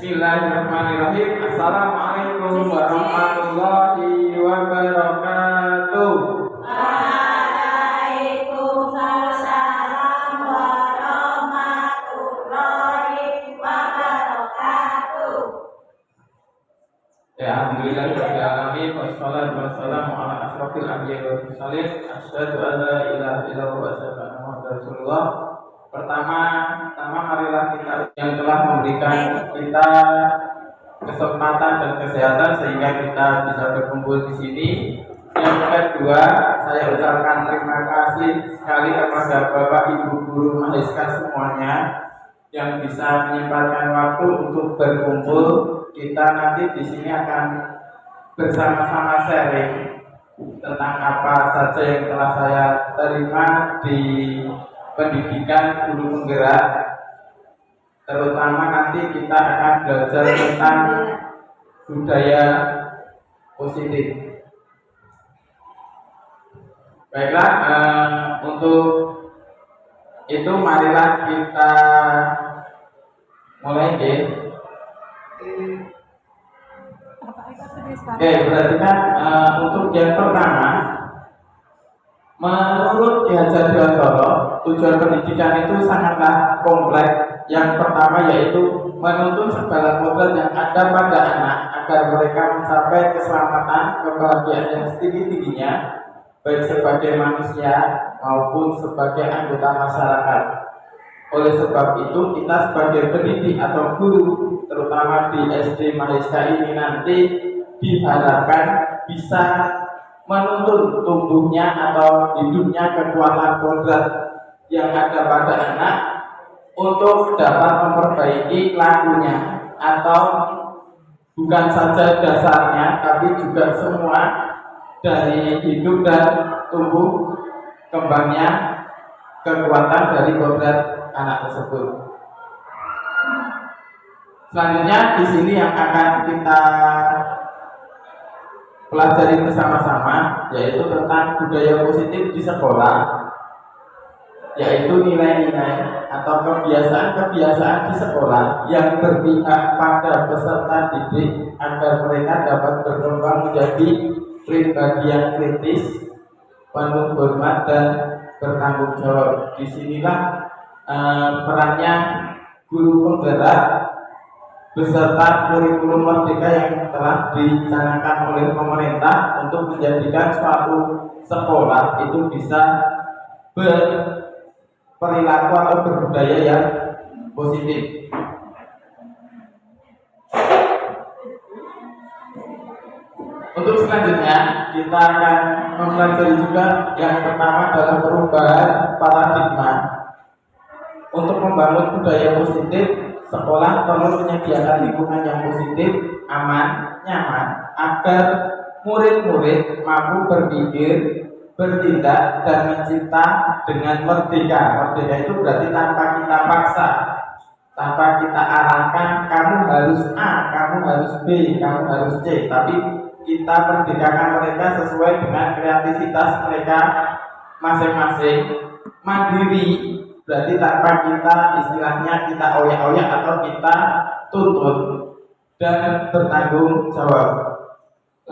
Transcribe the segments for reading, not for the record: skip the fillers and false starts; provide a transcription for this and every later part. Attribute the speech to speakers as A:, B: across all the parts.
A: Bismillahirrahmanirrahim. Assalamualaikum warahmatullahi wabarakatuh.
B: Waalaikumsalam warahmatullahi wabarakatuh.
A: Ya, alhamdulillahirabbil alamin wassalatu wassalamu ala asrofil anbiya'i wal mursalin. Asyhadu an la ilaha illallah wa asyhadu anna muhammadar rasulullah. Pertama marilah kita yang telah memberikan kita kesempatan dan kesehatan sehingga kita bisa berkumpul di sini. Yang kedua, saya ucapkan terima kasih sekali kepada Bapak Ibu guru mahasiswa semuanya yang bisa menyempatkan waktu untuk berkumpul. Kita nanti di sini akan bersama-sama sharing tentang apa saja yang telah saya terima di pendidikan guru penggerak, terutama nanti kita akan belajar tentang budaya positif. Baiklah, untuk itu marilah kita mulai deh. Oke, berarti kan untuk yang pertama, menurut Ki Hajar Dewantara, tujuan pendidikan itu sangatlah kompleks. Yang pertama yaitu menuntun segala kodrat yang ada pada anak agar mereka mencapai keselamatan, kebahagiaan yang setinggi-tingginya, baik sebagai manusia maupun sebagai anggota masyarakat. Oleh sebab itu, kita sebagai pendidik atau guru, terutama di SD Mahasiswa ini nanti diharapkan bisa menuntun tumbuhnya atau hidupnya kekuatan kodrat yang ada pada anak untuk dapat memperbaiki lakunya, atau bukan saja dasarnya tapi juga semua dari hidup dan tumbuh kembangnya kekuatan dari kodrat anak tersebut. Selanjutnya di sini yang akan kita pelajari bersama-sama yaitu tentang budaya positif di sekolah, yaitu nilai-nilai atau kebiasaan-kebiasaan di sekolah yang berpihak pada peserta didik agar mereka dapat berkembang menjadi pribadi yang kritis, penuh hormat dan bertanggung jawab. Disinilah perannya guru penggerak beserta kurikulum merdeka yang telah dicanangkan oleh pemerintah untuk menjadikan suatu sekolah itu bisa berperilaku atau berbudaya yang positif. Untuk selanjutnya kita akan mempelajari juga yang pertama adalah perubahan paradigma. Untuk membangun budaya positif, sekolah perlu menyediakan lingkungan yang positif, aman, nyaman, agar murid-murid mampu berpikir, bertindak, dan mencipta dengan merdeka. Merdeka itu berarti tanpa kita paksa, tanpa kita arahkan kamu harus A, kamu harus B, kamu harus C, tapi kita merdekakan mereka sesuai dengan kreativitas mereka masing-masing, mandiri. Berarti tanpa kita istilahnya kita oyak-oyak atau kita tuntut, dan bertanggung jawab.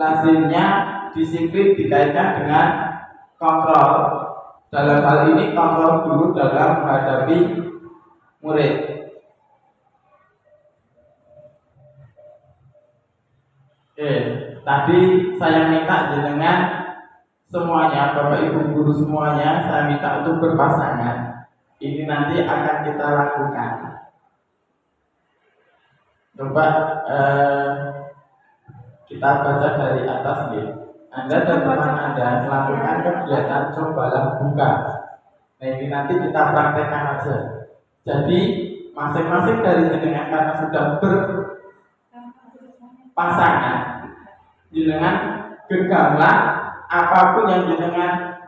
A: Lazimnya disiplin dikaitkan dengan kontrol. Dalam hal ini kontrol guru dalam menghadapi murid. Oke, tadi saya minta jenengan semuanya, Bapak Ibu guru semuanya, saya minta untuk berpasangan. Ini nanti akan kita lakukan. Coba kita baca dari atas nih. Anda dan teman Anda melakukan kegiatan cobalah buka. Nah ini nanti kita praktekkan aja. Jadi masing-masing dari jenengan karena sudah berpasangan, jenengan genggamlah apapun yang jenengan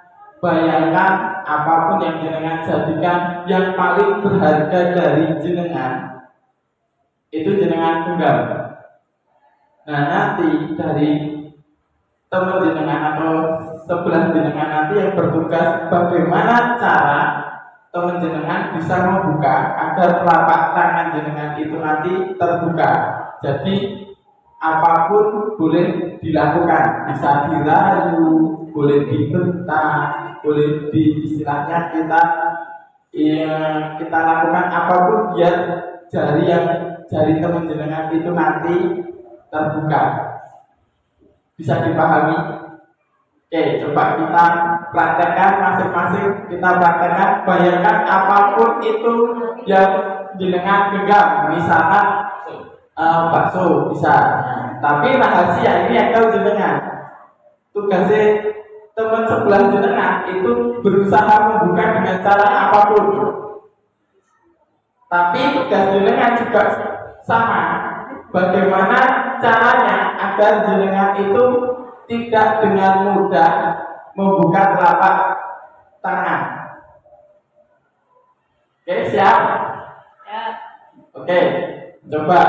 A: bayangkan, apapun yang jenengan jadikan yang paling berharga dari jenengan, itu jenengan genggam. Nah nanti dari teman jenengan atau sebelah jenengan nanti yang bertugas bagaimana cara teman jenengan bisa membuka agar telapak tangan jenengan itu nanti terbuka. Jadi apapun boleh dilakukan, bisa dirayu, boleh dibentak, boleh istilahnya kita lakukan apapun biar jari teman jenengan itu nanti terbuka. Bisa dipahami? Oke, coba kita praktekkan masing-masing. Kita praktekkan. Bayangkan apapun itu yang jenengan genggam, misalkan bakso bisa. Tapi rahasia ini yang tahu jenengan. Tugasnya teman sebelah jenengan itu berusaha membuka dengan cara apapun. Tapi tugas jenengan juga sama. Bagaimana caranya agar jenengan itu tidak dengan mudah membuka telapak tangan. Oke, siap?
B: Ya.
A: Oke, coba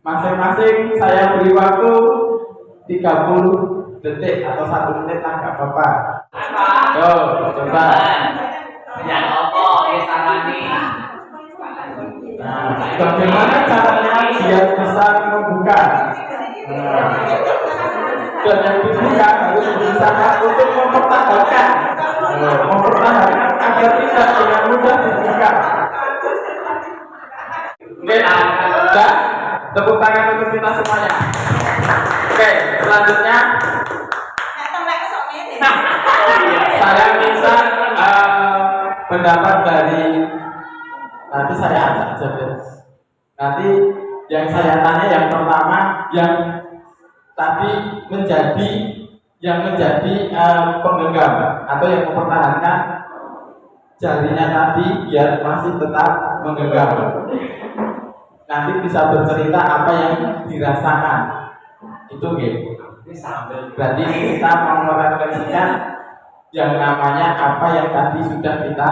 A: masing-masing saya beri waktu 30 detik atau 1 menit lah, nggak apa-apa. Yo, coba.
C: Yang opo ditangani.
A: Nah, bagaimana caranya biar bisa membuka? Dan yang dibuka harus berusaha untuk mempertahankan agar tidak dengan mudah dibuka. Oke, dan tepuk tangan untuk kita semuanya. Oke, selanjutnya saya minta pendapat dari nanti saya ajak aja. Nanti yang saya tanya yang pertama yang tadi menjadi penggenggam atau yang mempertahankan jarinya tadi biar masih tetap menggenggam. Nanti bisa bercerita apa yang dirasakan. Itu gitu. Berarti kita mau merefleksikan yang namanya apa yang tadi sudah kita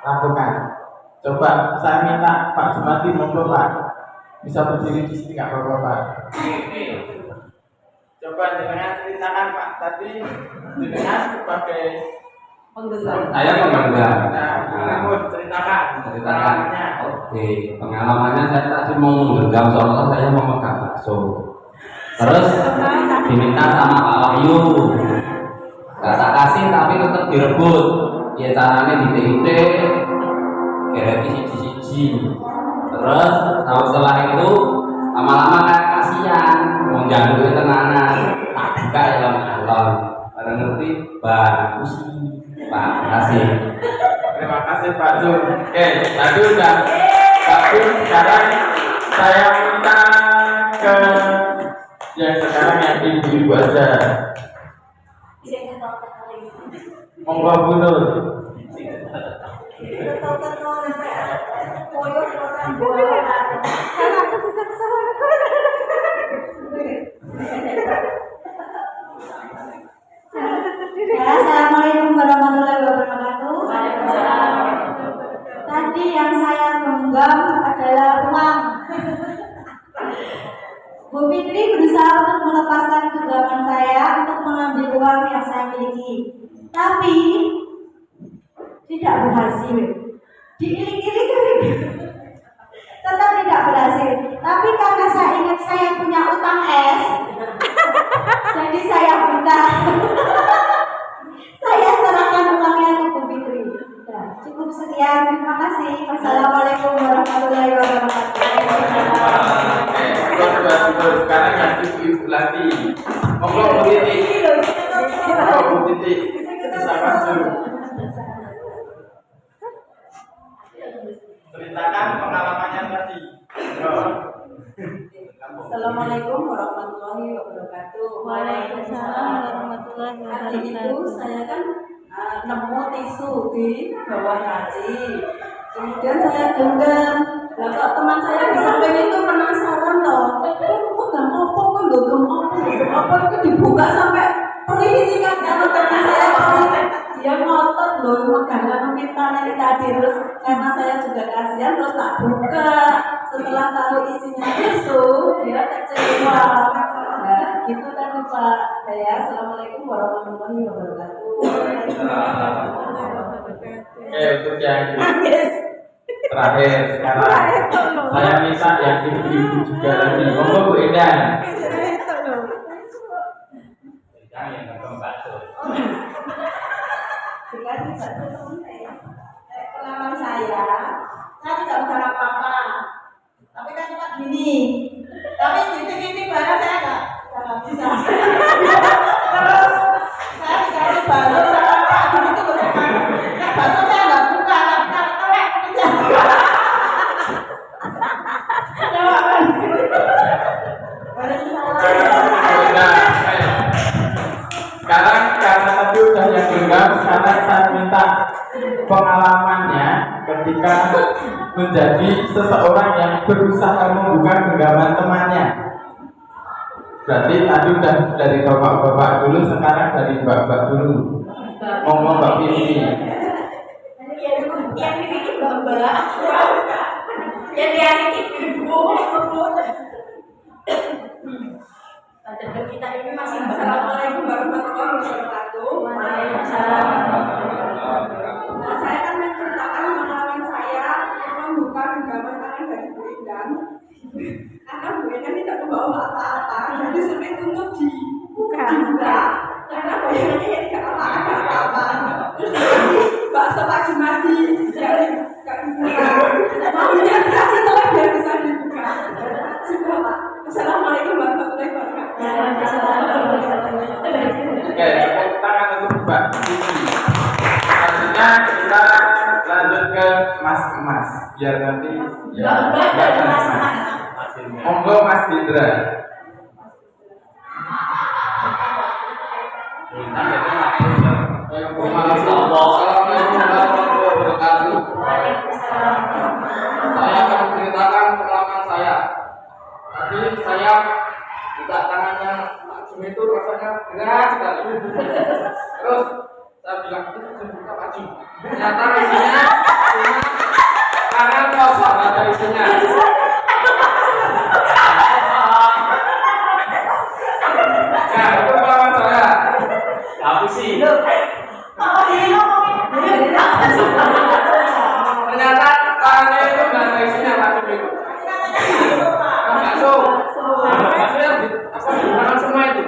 A: lakukan. Coba saya minta Pak Jumadi monggo Pak. Bisa berdiri di sini nggak apa-apa Pak. Coba jenengan ceritakan Pak tadi jenengan sebagai
C: Saya penggenggam.
A: Nah, ceritakan. Pengalamannya.
C: Oke, pengalamannya saya tadi mau menggenggam soalnya saya mau memegang bakso. Terus diminta sama Pak Wahyu. Gak tak kasih tapi tetap direbut. Ya caranya ditik-itik, kira siji-siji. Terus setelah itu lama-lama kayak kasihan, mau jangkau tenanan, tak buka ya alon. Pada ngerti bagus Pak, kasih.
A: Terima kasih Pak Jun. Oke, tadi udah Pak Jun. Sekarang saya minta ke yang sekarang yang ibu-ibu aja. Monggo Bu Nur.
B: Assalamualaikum warahmatullahi wabarakatuh. Tadi yang saya genggam adalah uang. Bu Fitri berusaha untuk melepaskan genggaman saya untuk mengambil uang yang saya miliki, tapi tidak berhasil. Diiling-iling, tetap tidak berhasil. Tapi karena saya ingat saya punya utang es, jadi saya buka. Saya serahkan uangnya ke Bu Fitri. Ya, cukup sekian. Terima kasih. Wassalamualaikum warahmatullahi wabarakatuh.
A: Sekarang yang ibu-ibu lagi. Monggo Bu Titi. Monggo Bu Titi. Bisa masuk. Ceritakan pengalamannya tadi.
B: Assalamualaikum warahmatullahi wabarakatuh.
D: Waalaikumsalam warahmatullahi
B: Tadi itu
D: wabarakatuh.
B: saya kan nemu tisu di bawah laci. Kemudian saya genggam. Lah kok teman saya di samping itu penasaran loh. Pegang apa itu dibuka sampai perih ini kan karena saya dia ngotot loh megang pintanya ini tadi terus karena saya juga kasihan terus tak buka. Setelah tahu isinya tisu dia kecewa. Nah, gitu tadi Pak. Saya Assalamualaikum warahmatullahi wabarakatuh.
A: Oke, untuk yang
B: Nangis.
A: terakhir sekarang saya minta yang ibu-ibu juga lagi. Monggo Bu Indah.
C: Jangan yang nggak bakso.
B: Dikasih bakso teman saya. Pengalaman saya tidak udah apa-apa. Tapi kan cuma gini. Tapi titik-titik barang saya nggak bisa. Terus saya dikasih bakso sama Pak gini tuh bakso saya nggak buka, nggak telek gitu. Jawaban.
A: Nah, sekarang karena tadi udah yang genggam, sekarang saya minta pengalamannya ketika menjadi seseorang yang berusaha membuka genggaman temannya. Berarti tadi udah dari bapak-bapak dulu, sekarang dari mbak-mbak dulu. Ngomong Mbak Fitri.
B: Yang dibikin bapak, yang dibikin ibu. Padahal kita ini masih Assalamualaikum warahmatullahi wabarakatuh. Waalaikumsalam. Nah, saya kan menceritakan pengalaman saya membuka genggaman tangan dari Bu Indah. Karena Bu Indah tidak membawa apa-apa, jadi sampai untuk dibuka. Karena bayangannya ya tidak apa-apa. Terus bakso pagi mati dari dibuka. Maunya dikasih telur biar bisa dibuka. Sudah Pak. Assalamualaikum warahmatullahi wabarakatuh.
A: Oke, tepuk tangan untuk Mbak Fitri. Selanjutnya kita lanjut ke Mas Emas, biar nanti ya. Monggo Mas Indra.
C: Assalamualaikum warahmatullahi wabarakatuh. Saya akan menceritakan pengalaman saya. Tadi saya buka tangannya Pak Jum itu rasanya berat sekali. Terus saya bilang itu saya buka Pak Jum. Ternyata isinya cuma tangan kosong, nggak ada isinya. Nah, itu pengalaman saya. Aku sih. Ternyata tangannya itu nggak ada isinya Pak Jum itu. Bakso yang dimakan semua itu.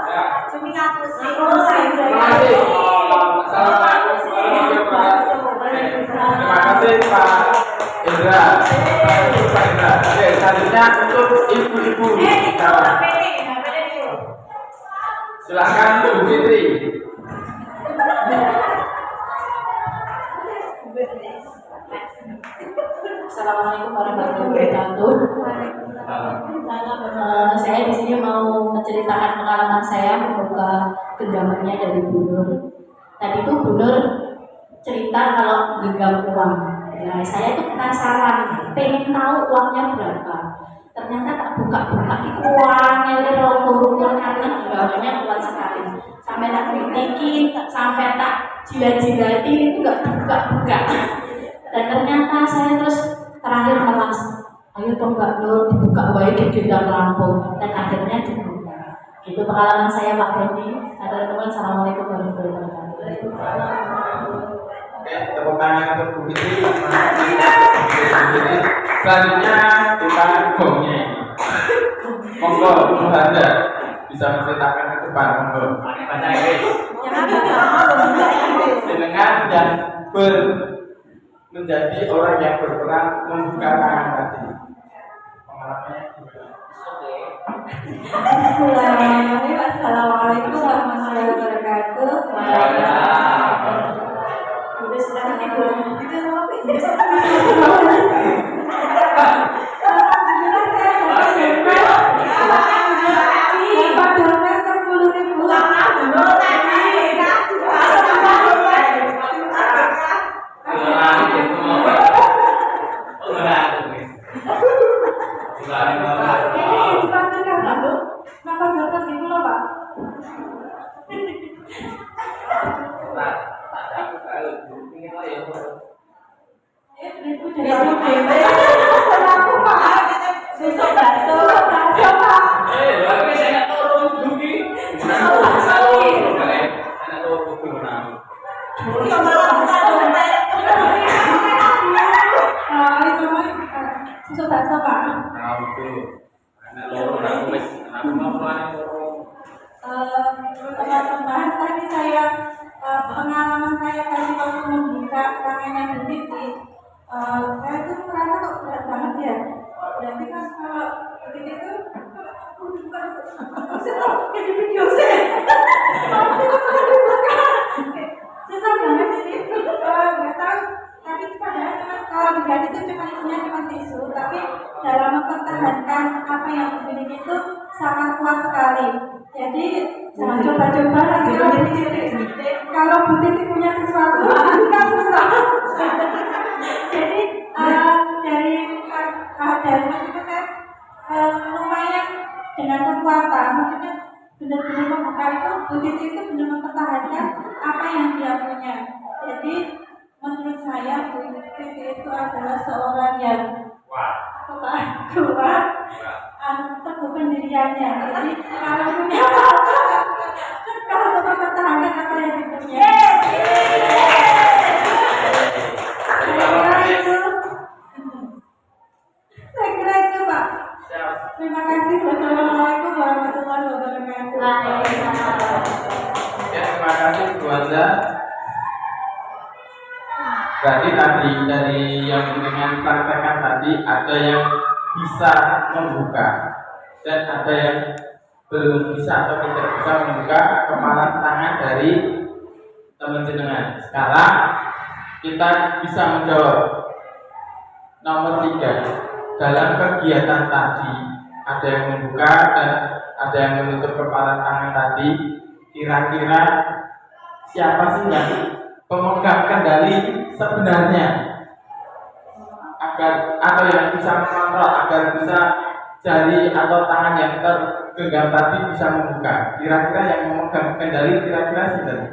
C: Ya. Terima kasih.
A: Terima kasih Pak Indra. Pak Indra. Oke, selanjutnya untuk ibu-ibu. Silakan Bu Fitri.
E: Assalamualaikum warahmatullahi wabarakatuh. Saya di sini mau menceritakan pengalaman saya membuka genggamannya dari Bu Nur. Tadi itu Bu Nur cerita kalau genggam uang. Nah, saya tuh penasaran, pengen tahu uangnya berapa. Ternyata tak buka-buka itu uangnya lero karena genggamannya kuat sekali. Sampai tak kritikin, sampai tak jilat-jilatin itu nggak buka-buka. Dan ternyata saya terus terakhir kelas, ayo dong Mbak Nur dibuka wae di dalam lampu, dan akhirnya dibuka. Itu pengalaman saya Pak Fendi. Ada teman, assalamualaikum warahmatullahi wabarakatuh.
A: Oke, tepuk tangan untuk Bu Fitri. Selanjutnya kita gongnya. Monggo Bu Handa bisa menceritakan ke depan, monggo.
C: Bahasa Inggris.
A: Dengan yang menjadi orang yang berperan membuka tangan tadi. Pengalamannya gimana?
B: Assalamualaikum warahmatullahi wabarakatuh. Udah sudah itu sama
C: Saya
B: Teman-teman, tadi saya pengalaman saya tadi waktu membuka tangannya Bu Titi, saya tuh merasa kok berat banget ya. Berarti kan kalau Bu Titi itu aku bukan jadi video saya. Susah banget sih. Nggak tahu. Tadi padahal kalau berat itu isinya cuma tisu, tapi dalam mempertahankan apa yang dimiliki itu sangat kuat sekali. Jadi jangan coba-coba lagi kalau Bu Titi punya sesuatu kita susah. Jadi dari maksudnya saya lumayan dengan kekuatan, maksudnya benar-benar membuka itu Bu Titi itu benar mempertahankan apa yang dia punya. Jadi menurut saya Bu Titi itu adalah seorang yang kuat teguh pendiriannya. Jadi kalau punya kalau mempertahankan apa yang dipunya. Saya kira itu Pak. Terima kasih. Wassalamualaikum warahmatullahi wabarakatuh.
A: Ya, terima kasih Bu Anda. Berarti tadi dari yang dengan praktekan tadi ada yang bisa membuka dan ada yang belum bisa atau tidak bisa membuka kepala tangan dari teman jenengan. Sekarang kita bisa menjawab nomor 3. Dalam kegiatan tadi ada yang membuka dan ada yang menutup kepala tangan tadi. Kira-kira siapa sih yang pemegang kendali sebenarnya agar atau yang bisa mengontrol agar bisa jari atau tangan yang tergenggam tadi bisa membuka? Kira-kira yang memegang kendali kira-kira sih tadi?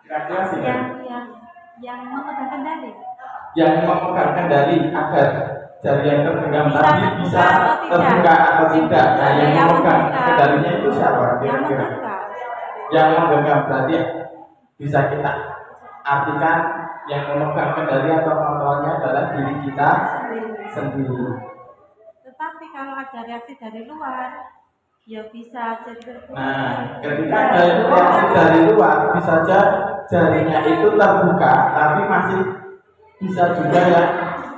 A: Kira-kira sih
D: yang memegang kendali.
A: Yang memegang kendali agar jari yang tergenggam
D: Bisa
A: tadi
D: terbuka
A: bisa
D: atau tidak?
A: terbuka atau tidak? Nah, yang
D: Yang
A: memegang
D: memegang.
A: kendalinya itu siapa
D: Yang
A: kira-kira?
D: memegang.
A: Yang memegang berarti bisa kita artikan yang memegang kendali atau kontrolnya adalah diri kita sendiri.
D: Tetapi kalau ada reaksi dari luar, ya bisa jadi terbuka.
A: Nah, ketika ada reaksi dari luar, bisa saja jarinya itu terbuka, tapi masih bisa juga ya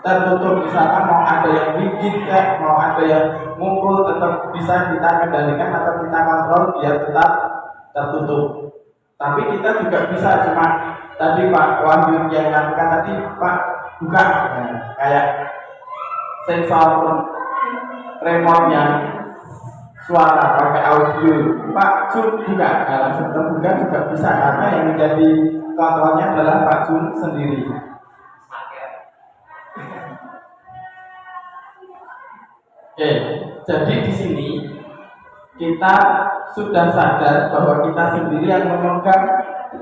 A: tertutup. Misalkan mau ada yang gigit, mau ada yang mukul, tetap bisa kita kendalikan atau kita kontrol biar tetap tertutup. Tapi kita juga bisa, cuma tadi Pak Wahyu yang lakukan tadi, Pak buka, nah, kayak sensor remote-nya suara pakai audio, Pak Jun buka, nah, langsung terbuka juga bisa karena yang menjadi kontrolnya adalah Pak Jun sendiri. Oke, jadi di sini kita sudah sadar bahwa kita sendiri yang memegang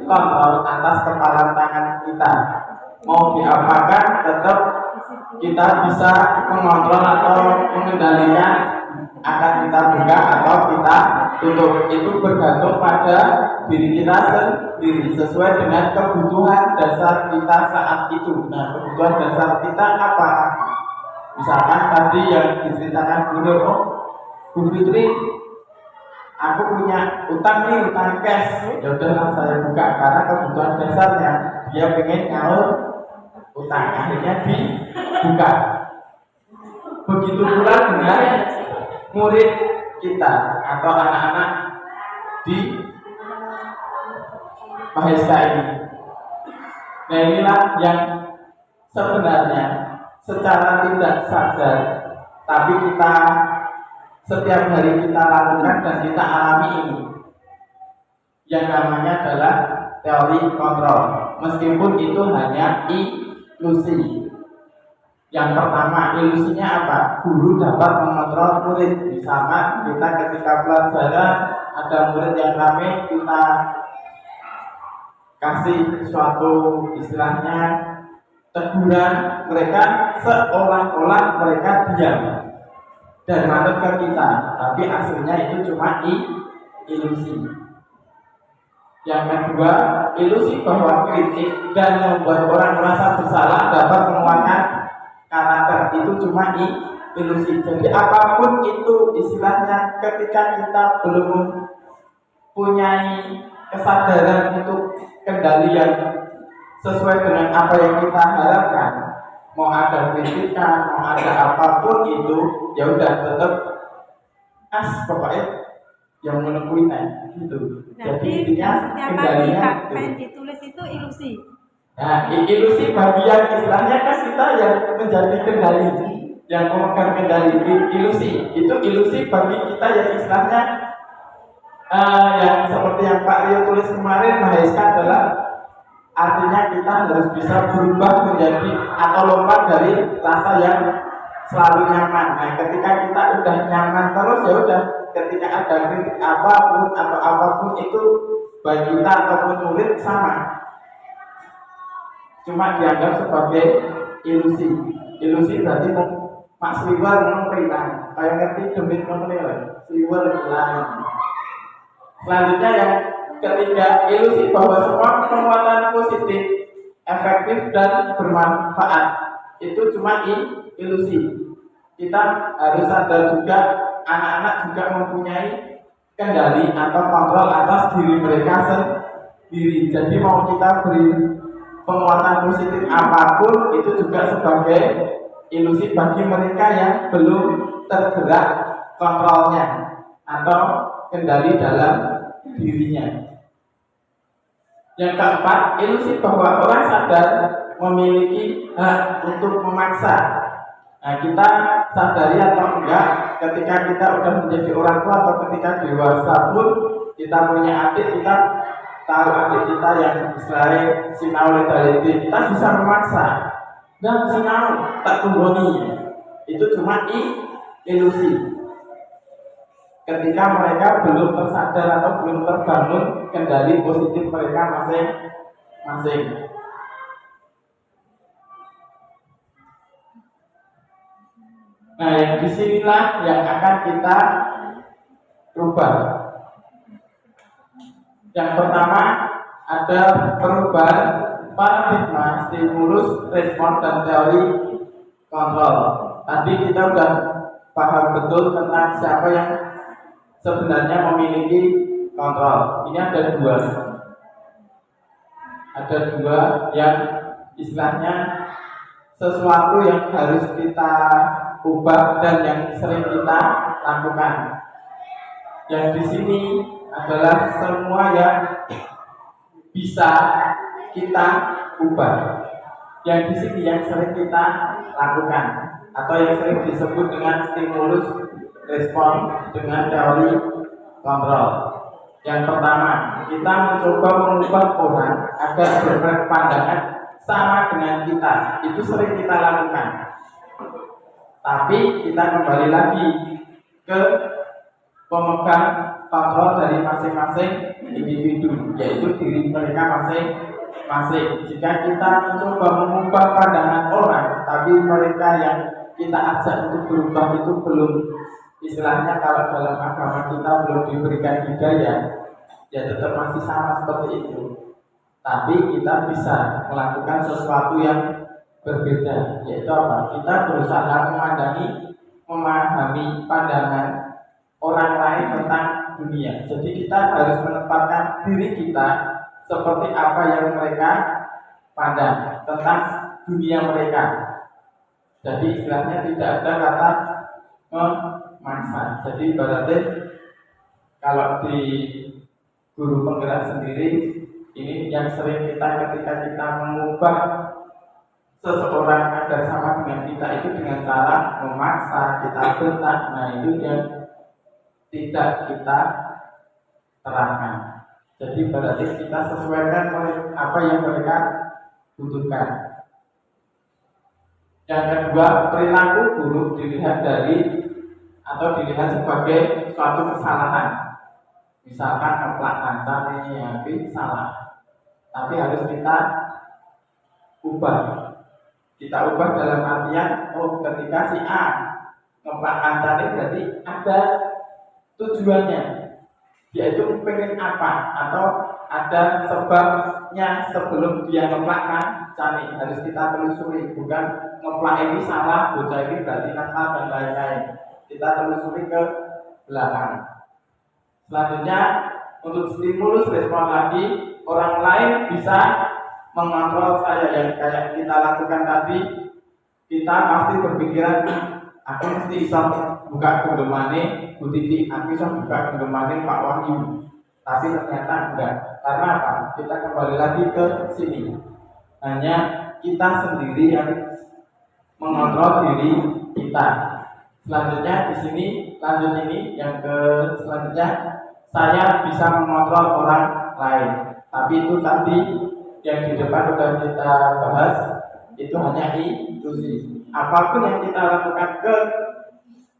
A: kontrol atas kepala tangan kita. Mau diapakan, tetap kita bisa mengontrol atau mengendalikan akan kita buka atau kita tutup. Itu bergantung pada diri kita sendiri sesuai dengan kebutuhan dasar kita saat itu. Nah, kebutuhan dasar kita apa? Misalkan tadi yang diceritakan Bu Fitri, aku punya utang nih, utang cash. Ya udahlah saya buka karena kebutuhan dasarnya dia pengen nyaur utang, akhirnya dibuka. Begitu pula dengan murid kita atau anak-anak di Maheska ini. Nah, inilah yang sebenarnya secara tidak sadar, tapi kita setiap hari kita lakukan dan kita alami ini yang namanya adalah teori kontrol, meskipun itu hanya ilusi. Yang pertama, ilusinya apa? Guru dapat mengontrol murid. Misalkan kita ketika pelajaran ada murid yang rame, kita kasih suatu istilahnya teguran, mereka seolah-olah mereka diam dan manut ke kita, tapi aslinya itu cuma ilusi. Yang kedua, ilusi bahwa kritik dan membuat orang merasa bersalah dapat menguatkan karakter, itu cuma ilusi. Jadi apapun itu istilahnya, ketika kita belum punya kesadaran untuk kendali yang sesuai dengan apa yang kita harapkan, mau ada kritikan, mau ada apapun itu, ya udah tetap pokoknya yang menekuni gitu. Jadi intinya
D: setiap
A: kendalinya
D: pagi pengen ditulis itu ilusi.
A: Nah, ilusi bagian istilahnya kan kita yang menjadi kendali, yang memegang kendali. Ilusi itu ilusi bagi kita yang istilahnya yang seperti yang Pak Rio tulis kemarin, Maheska, adalah artinya kita harus bisa berubah menjadi atau lompat dari rasa yang selalu nyaman. Nah, ketika kita udah nyaman terus, ya udah, ketika ada kritik apapun atau apapun itu, baik kita ataupun murid sama, cuma dianggap sebagai ilusi. Ilusi berarti Pak Sliwer menghilang, kayak ngerti demit menilai Sliwer hilang. Selanjutnya yang ketiga, ilusi bahwa semua penguatan positif, efektif dan bermanfaat itu cuma ilusi. Kita harus sadar juga, anak-anak juga mempunyai kendali atau kontrol atas diri mereka sendiri. Jadi mau kita beri penguatan positif apapun, itu juga sebagai ilusi bagi mereka yang belum tergerak kontrolnya atau kendali dalam dirinya. Yang keempat, ilusi bahwa orang sadar memiliki hak untuk memaksa. Nah, kita sadari atau enggak, ketika kita udah menjadi orang tua atau ketika dewasa pun, kita punya adik, kita tahu adik kita yang istilahnya sinau legality, kita bisa memaksa dan sinau tak tunggoni, itu cuma ilusi. Ketika mereka belum tersadar atau belum terbangun kendali positif mereka masing-masing. Nah, yang disinilah yang akan kita rubah. Yang pertama, ada perubahan paradigma, stimulus, respon, dan teori kontrol. Tadi kita sudah paham betul tentang siapa yang sebenarnya memiliki kontrol. Ini ada dua. Ada dua yang istilahnya sesuatu yang harus kita ubah dan yang sering kita lakukan. Yang di sini adalah semua yang bisa kita ubah. Yang di sini yang sering kita lakukan atau yang sering disebut dengan stimulus, respon, dengan teori kontrol. Yang pertama, kita mencoba mengubah orang agar berpandangan sama dengan kita. Itu sering kita lakukan. Tapi kita kembali lagi ke pemegang kontrol dari masing-masing individu, yaitu diri mereka masing-masing. Jika kita mencoba mengubah pandangan orang, tapi mereka yang kita ajak untuk berubah itu belum, istilahnya kalau dalam agama kita belum diberikan hidayah, ya tetap masih sama seperti itu. Tapi kita bisa melakukan sesuatu yang berbeda, yaitu apa? Kita berusaha memahami pandangan orang lain tentang dunia. Jadi kita harus menempatkan diri kita seperti apa yang mereka pandang tentang dunia mereka. Jadi istilahnya tidak ada kata memaksa. Jadi berarti kalau di guru penggerak sendiri, ini yang sering kita ketika kita mengubah seseorang agar sama dengan kita itu dengan cara memaksa, kita bentak. Nah, itu yang tidak kita terangkan. Jadi berarti kita sesuaikan apa yang mereka butuhkan. Yang kedua, perilaku buruk dilihat dari atau dilihat sebagai suatu kesalahan. Misalkan ngeplak kancah ini salah, tapi harus kita ubah. Kita ubah dalam artian, oh ketika si A ngeplak kancah ini berarti ada tujuannya, yaitu pengen apa, atau ada sebabnya sebelum dia ngeplakkan cani, harus kita telusuri, bukan ngeplak ini salah, bocah ini berarti nakal dan lain-lain. Kita telusuri ke belakang. Selanjutnya untuk stimulus respon lagi, orang lain bisa mengontrol saya yang kayak kita lakukan tadi. Kita pasti berpikiran, aku mesti bisa buka gendemane Bu Titi, aku bisa buka gendemane Pak Wahyu. Tapi ternyata enggak. Karena apa? Kita kembali lagi ke sini. Hanya kita sendiri yang mengontrol diri kita. Selanjutnya di sini, lanjut ini yang ke selanjutnya, saya bisa mengontrol orang lain. Tapi itu tadi yang di depan sudah kita bahas, itu hanya ilusi. Apapun yang kita lakukan ke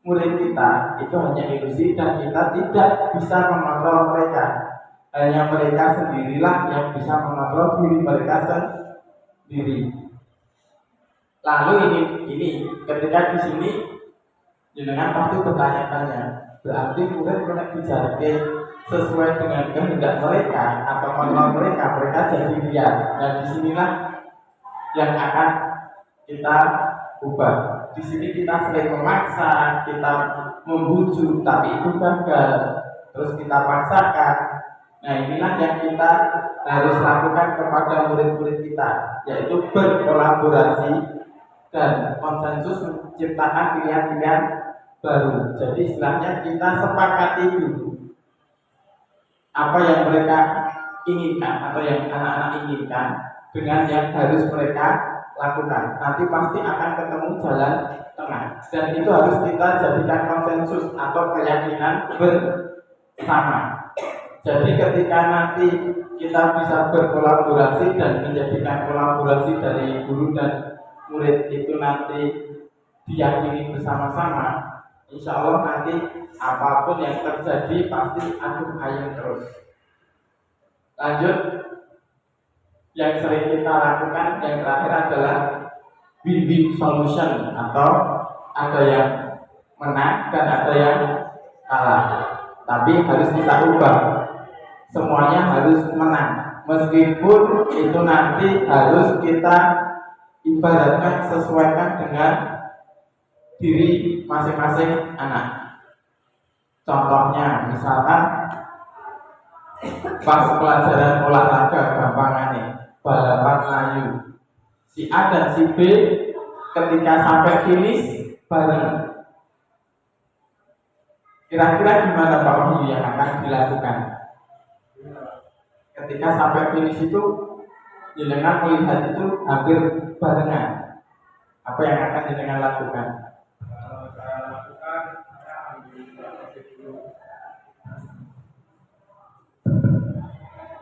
A: murid kita itu hanya ilusi dan kita tidak bisa mengontrol mereka. Hanya mereka sendirilah yang bisa mengontrol diri mereka sendiri. Lalu ini ketika di sini jenengan pasti bertanya-tanya, berarti murid kena dijarke sesuai dengan kehendak mereka atau kontrol mereka jadi liar. Dan disinilah yang akan kita ubah. Di sini kita sering memaksa, kita membujuk, tapi itu gagal. Terus kita paksakan. Nah inilah yang kita harus lakukan kepada murid-murid kita, yaitu berkolaborasi dan konsensus menciptakan pilihan-pilihan baru. Jadi istilahnya kita sepakati dulu apa yang mereka inginkan atau yang anak-anak inginkan dengan yang harus mereka lakukan. Nanti pasti akan ketemu jalan tengah. Dan itu harus kita jadikan konsensus atau keyakinan bersama. Jadi ketika nanti kita bisa berkolaborasi dan menjadikan kolaborasi dari guru dan murid itu nanti diyakini bersama-sama, insya Allah nanti apapun yang terjadi pasti aduk ayem terus. Lanjut, yang sering kita lakukan yang terakhir adalah win-win solution, atau ada yang menang dan ada yang kalah. Tapi harus kita ubah, semuanya harus menang, meskipun itu nanti harus kita ibaratkan sesuaikan dengan diri masing-masing anak. Contohnya misalkan pas pelajaran olahraga gampangane balapan layu, si A dan si B ketika sampai finish bareng. Kira-kira gimana Pak Wahyu yang akan dilakukan? Ketika sampai finish itu jenengan melihat itu hampir barengan. Apa yang akan jenengan lakukan?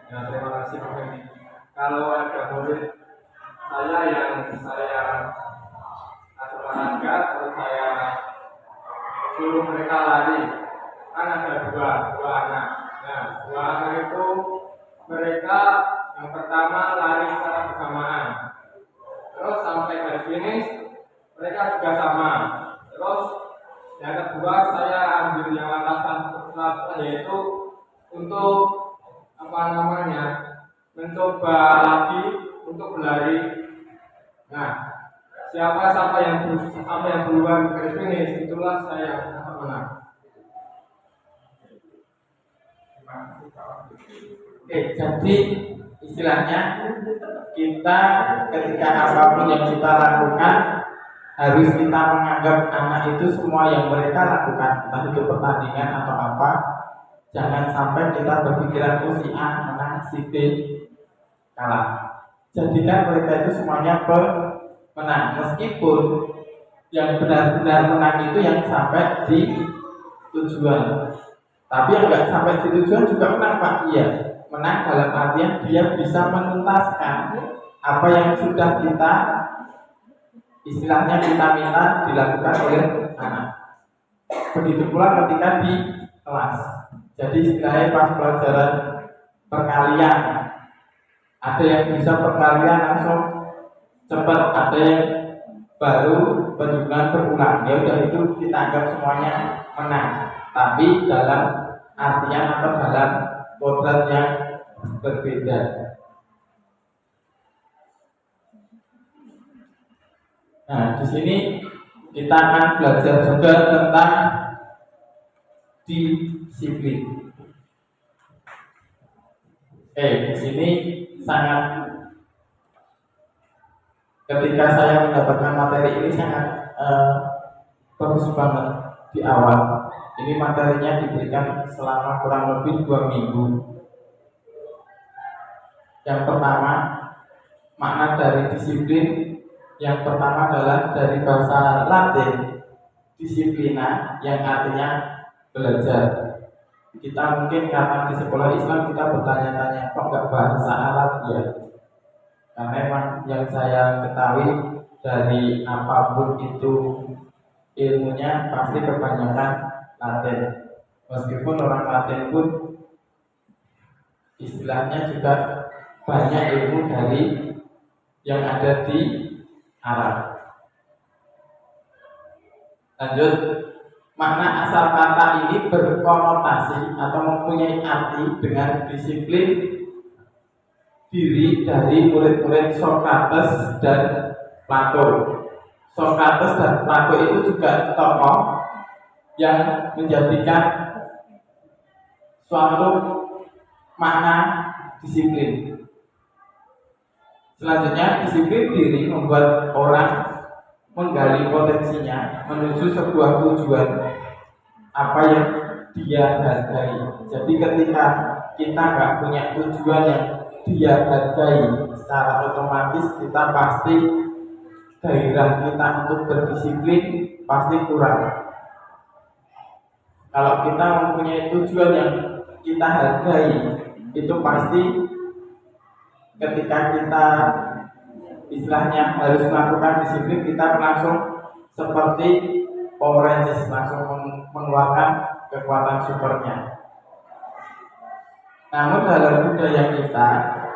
F: Ya, terima kasih Pak Hemi. Kalau ada murid saya yang saya ajak olahraga, terus saya suruh mereka lari, kan ada dua anak. Nah, dua anak itu mereka yang pertama lari secara bersamaan, terus sampai garis finish mereka juga sama. Terus yang kedua saya ambil yang langkah yaitu untuk mencoba lagi untuk berlari. Nah, siapa yang duluan garis finish itulah saya yang akan menang.
A: Oke, jadi istilahnya kita ketika apapun yang kita lakukan harus kita menganggap anak itu semua yang mereka lakukan, entah itu pertandingan atau apa. Jangan sampai kita berpikiran si A menang, si B kalah. Jadikan mereka itu semuanya pemenang, meskipun yang benar-benar menang itu yang sampai di tujuan. Tapi yang nggak sampai di tujuan juga menang Pak. Iya, menang dalam artian dia bisa menuntaskan apa yang sudah kita istilahnya kita minta dilakukan oleh anak. Begitu pula ketika di kelas. Jadi istilahnya pas pelajaran perkalian, ada yang bisa perkalian langsung cepat, ada yang baru penjumlahan berulang. Ya udah itu kita anggap semuanya menang. Tapi dalam artian atau dalam kodrat yang berbeda. Nah, di sini kita akan belajar juga tentang disiplin. Di sini sangat, ketika saya mendapatkan materi ini sangat bagus banget di awal. Ini materinya diberikan selama kurang lebih 2 minggu. Yang pertama, makna dari disiplin. Yang pertama adalah dari bahasa Latin disiplina, yang artinya belajar. Kita mungkin karena di sekolah Islam kita bertanya-tanya, kok nggak bahasa Arab ya? Karena memang yang saya ketahui dari apapun itu ilmunya pasti kebanyakan Latin. Meskipun orang Latin pun istilahnya juga banyak ilmu dari yang ada di Arab. Lanjut, makna asal kata ini berkonotasi atau mempunyai arti dengan disiplin diri dari murid-murid Sokrates dan Plato. Sokrates dan Plato itu juga tokoh yang menjadikan suatu makna disiplin. Selanjutnya, disiplin diri membuat orang menggali potensinya menuju sebuah tujuan apa yang dia hargai. Jadi ketika kita nggak punya tujuan yang dia hargai, secara otomatis kita pasti gairah kita untuk berdisiplin pasti kurang. Kalau kita mempunyai tujuan yang kita hargai, itu pasti ketika kita istilahnya harus melakukan disiplin, kita langsung seperti Power Rangers, langsung mengeluarkan kekuatan supernya. Namun dalam budaya kita,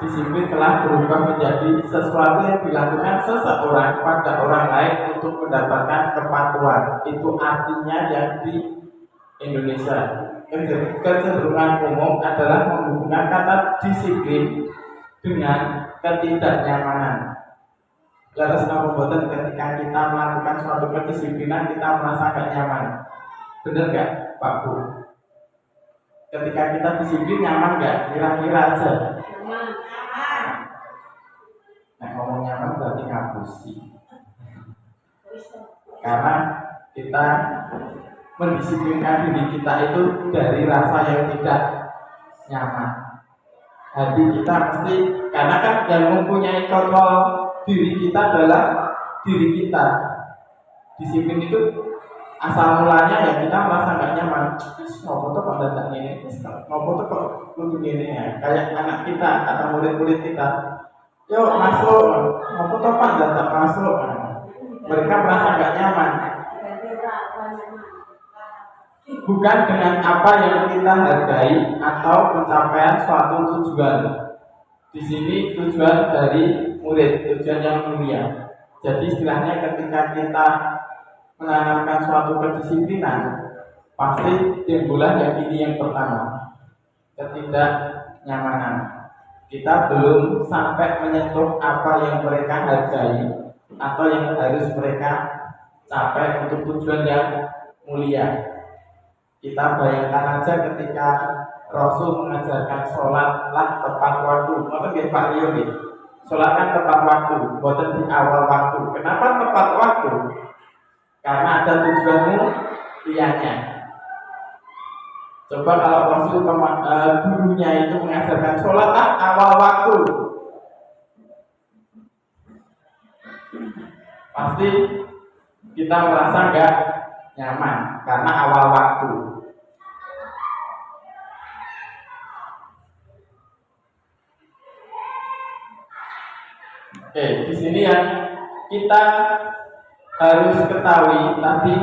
A: disiplin telah berubah menjadi sesuatu yang dilakukan seseorang pada orang lain untuk mendapatkan kepatuhan. Itu artinya yang di Indonesia kecenderungan umum adalah menghubungkan kata disiplin dengan ketidaknyamanan. Lalu pembuatan ketika kita melakukan suatu kedisiplinan kita merasa gak nyaman. Bener gak Pak Bu? Ketika kita disiplin nyaman gak? Kira-kira aja. Nah, ngomong nyaman berarti ngapusi. Karena kita mendisiplinkan diri kita itu dari rasa yang tidak nyaman. Hati kita mesti, karena kan yang mempunyai kontrol diri kita adalah diri kita. Disiplin itu asal mulanya ya kita merasa nggak nyaman. Mau foto kok datang ini, mau foto kok kudu gini ya. Kayak anak kita atau murid-murid kita, yuk masuk, mau foto pak datang masuk. Mereka merasa nggak nyaman. Bukan dengan apa yang kita hargai atau pencapaian suatu tujuan. Di sini tujuan dari murid, tujuan yang mulia. Jadi istilahnya ketika kita menanamkan suatu kedisiplinan, pasti timbullah yang ini yang pertama, ketidaknyamanan. Kita belum sampai menyentuh apa yang mereka hargai atau yang harus mereka capai untuk tujuan yang mulia. Kita bayangkan aja ketika Rasul mengajarkan sholatlah tepat waktu. Maksudnya Pak Rio nih, sholat kan tepat waktu, bukan di awal waktu. Kenapa tepat waktu? Karena ada tujuan mulianya. Coba kalau Rasul gurunya itu mengajarkan sholatlah awal waktu, pasti kita merasa nggak nyaman karena awal waktu. Di sini yang kita harus ketahui tadi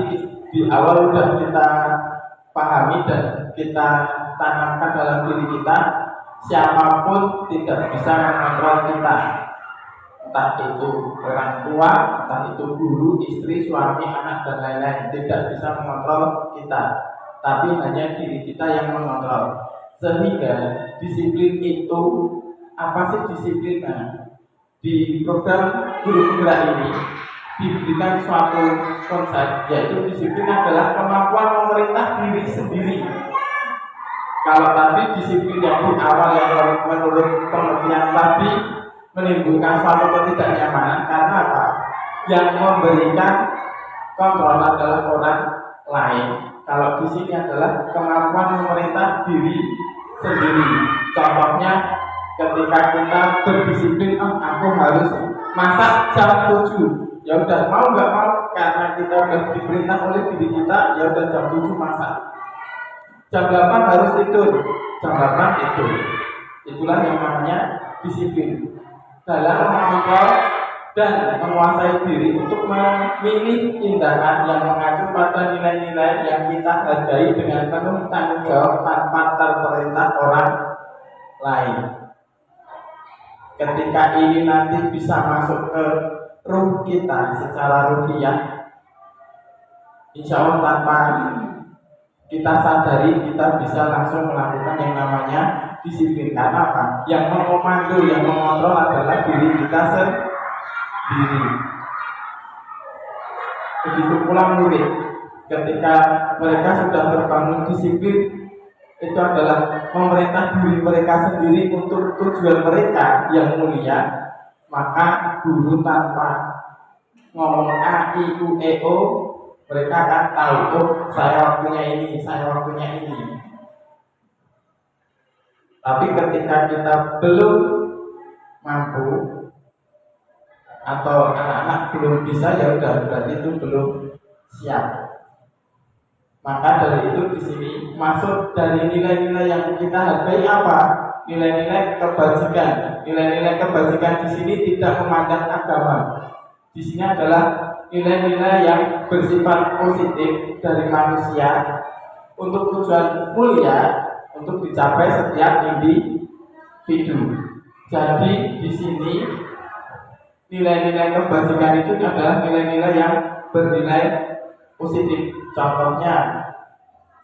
A: di awal sudah kita pahami dan kita tanamkan dalam diri kita, siapapun tidak bisa mengontrol kita. Entah itu orang tua, entah itu guru, istri, suami, anak, dan lain-lain tidak bisa mengontrol kita, tapi hanya diri kita yang mengontrol. Sehingga disiplin itu, apa sih disiplinnya? Di program guru penggerak ini diberikan suatu konsep, yaitu disiplin adalah kemampuan memerintah diri sendiri. Kalau tadi disiplin yang di awal yang menurut pengertian tadi menimbulkan suatu ketidaknyamanan, karena apa? Yang memberikan kontrol adalah orang lain. Kalau di sini adalah kemampuan memerintah diri sendiri. Contohnya ketika kita berdisiplin, aku harus masak jam 7. Ya udah, mau nggak mau, karena kita udah diperintah oleh diri kita, ya udah jam 7 masak. Jam 8 harus tidur, jam 8 tidur. Itulah yang namanya disiplin dalam mengontrol dan menguasai diri untuk memilih tindakan yang mengacu pada nilai-nilai yang kita hargai dengan penuh tanggung jawab tanpa terperintah orang lain. Ketika ini nanti bisa masuk ke ruh kita secara ruhiyah, insya Allah tanpa kita sadari, kita bisa langsung melakukan yang namanya disiplin. Karena apa? Yang mengomando, yang mengontrol adalah diri kita sendiri. Begitu pula murid, ketika mereka sudah terbangun disiplin, itu adalah memerintah diri mereka sendiri untuk tujuan mereka yang mulia, maka guru tanpa ngomong A, I, U, E, O, mereka akan tahu, oh saya waktunya ini, saya waktunya ini. Tapi ketika kita belum mampu atau anak-anak belum bisa, ya udah, berarti itu belum siap. Maka dari itu di sini masuk dari nilai-nilai yang kita hargai apa? Nilai-nilai kebajikan. Nilai-nilai kebajikan di sini tidak memandang agama. Di sini adalah nilai-nilai yang bersifat positif dari manusia untuk tujuan mulia, untuk dicapai setiap individu. Jadi di sini nilai-nilai kebajikan itu adalah nilai-nilai yang bernilai positif. Contohnya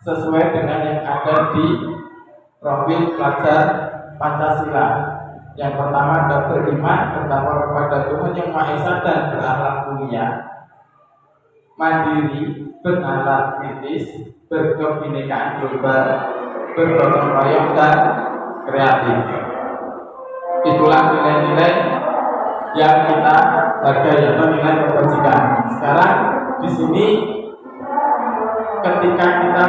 A: sesuai dengan yang ada di profil pelajar Pancasila. Yang pertama ada beriman pertama kepada Tuhan Yang Maha Esa dan berakhlak mulia, mandiri, berakhlak kritis, berkebinekaan global, bergotong royong dan kreatif. Itulah nilai-nilai yang kita hargai atau nilai kebajikan. Sekarang di sini ketika kita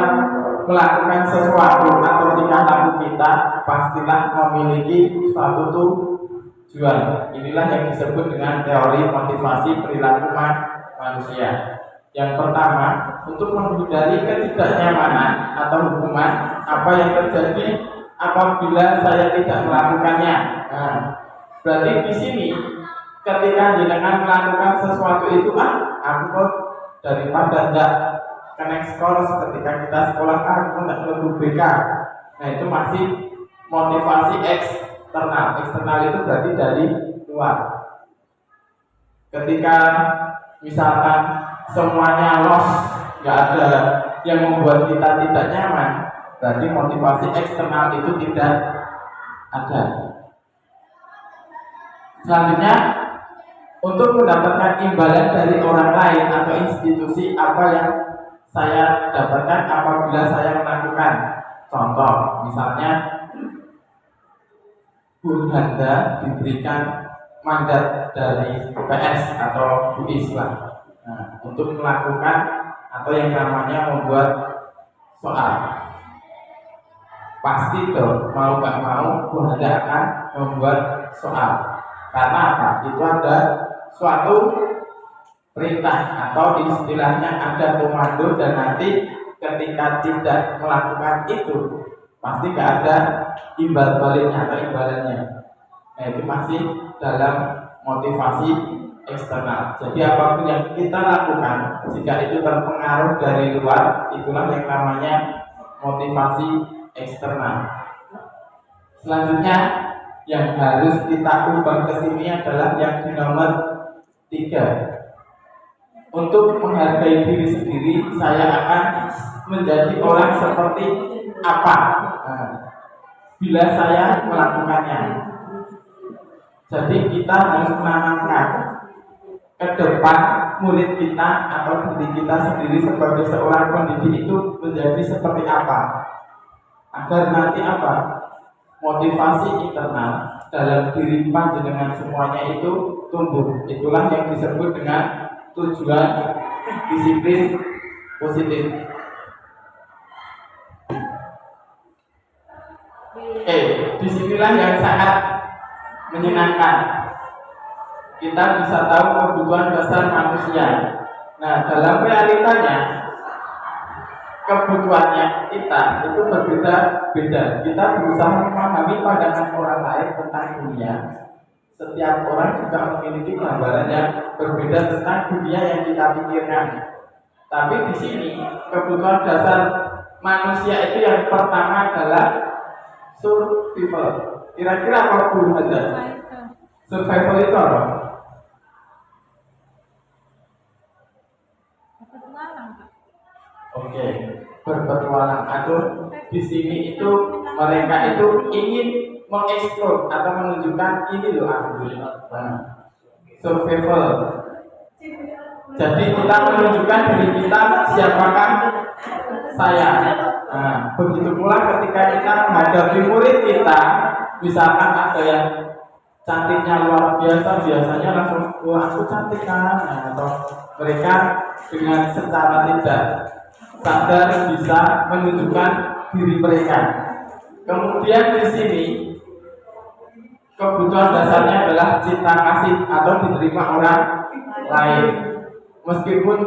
A: melakukan sesuatu atau tingkah laku kita, pastilah memiliki suatu tujuan. Inilah yang disebut dengan teori motivasi perilaku manusia. Yang pertama, untuk menghindari ketidaknyamanan atau hukuman apa yang terjadi apabila saya tidak melakukannya. Nah, berarti di sini ketika jenengan melakukan sesuatu itu, aku kok daripada tidak connect skor ketika kita sekolah, aku tidak lebih BK. Nah, itu masih motivasi eksternal. Eksternal itu berarti dari luar. Ketika misalkan semuanya loss, nggak ada yang membuat kita tidak nyaman, berarti motivasi eksternal itu tidak ada. Selanjutnya, untuk mendapatkan imbalan dari orang lain atau institusi apa yang saya dapatkan apabila saya melakukan. Contoh, misalnya Bu Handa diberikan mandat dari PS atau Bu Islam. Nah, untuk melakukan atau yang namanya membuat soal, pasti dong mau gak mau Bu Handa akan membuat soal. Karena apa? Itu ada suatu perintah atau istilahnya ada komando, dan nanti ketika tidak melakukan itu pasti gak ada imbal baliknya atau imbalannya. Nah, itu masih dalam motivasi eksternal. Jadi apapun yang kita lakukan, jika itu terpengaruh dari luar, itulah yang namanya motivasi eksternal. Selanjutnya yang harus kita ubah ke sini adalah yang di nomor 3. Untuk menghargai diri sendiri, saya akan menjadi orang seperti apa. Nah, bila saya melakukannya. Jadi kita harus menanamkan ke depan murid kita atau diri kita sendiri sebagai seorang pendidik itu menjadi seperti apa, agar nanti apa, motivasi internal dalam diri panjenengan semuanya itu tumbuh. Itulah yang disebut dengan tujuan disiplin positif. Disinilah yang sangat menyenangkan. Kita bisa tahu kebutuhan dasar manusia. Nah, dalam realitanya kebutuhannya kita itu berbeda-beda. Kita berusaha memahami pandangan orang lain tentang dunia. Setiap orang juga memiliki gambaran yang berbeda tentang dunia yang kita pikirkan. Tapi di sini kebutuhan dasar manusia itu yang pertama adalah survival. Kira-kira apa dulu aja? Survival itu apa? Oke, berpetualang. Atau di sini itu mereka itu ingin mengeksplor atau menunjukkan ini loh aku. Survival. Jadi kita menunjukkan diri kita, siapakah saya. Nah, begitu pula ketika kita menghadapi murid kita, misalkan ada yang cantiknya luar biasa, biasanya langsung wah aku cantik kan, atau mereka dengan secara tidak sadar bisa menunjukkan diri mereka. Kemudian di sini kebutuhan dasarnya adalah cinta kasih atau diterima orang lain. Meskipun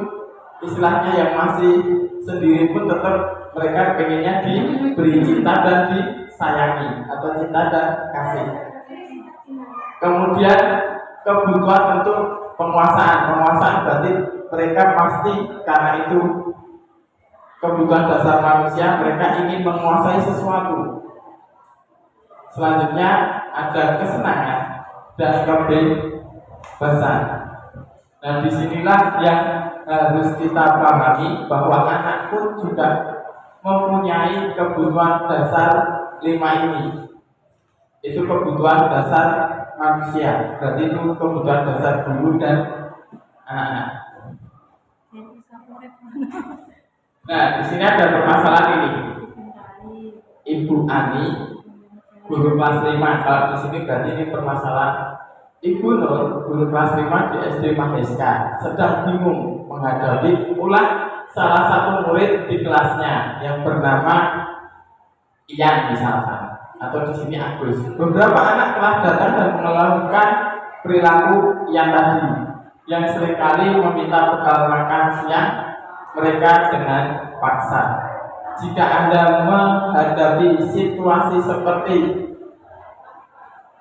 A: istilahnya yang masih sendiri pun tetap mereka pengennya diberi cinta dan disayangi atau cinta dan kasih. Kemudian kebutuhan untuk penguasaan berarti mereka pasti karena itu kebutuhan dasar manusia, mereka ingin menguasai sesuatu. Selanjutnya ada kesenangan dan kebebasan. Nah, disinilah yang harus kita pahami bahwa anak pun juga mempunyai kebutuhan dasar 5 ini. Itu kebutuhan dasar manusia. Berarti itu kebutuhan dasar guru dan anak-anak. Nah, di sini ada permasalahan ini. Ibu Ani, guru kelas 5. Kalau di sini berarti ini permasalahan. Ibu Nur, guru kelas 5 di SD Maheska, sedang bingung menghadapi pula salah satu murid di kelasnya yang bernama Ian misalkan, atau di sini Agus. Beberapa anak telah datang dan melakukan perilaku yang tadi, yang seringkali meminta bekal makan siang mereka dengan paksa. Jika Anda menghadapi situasi seperti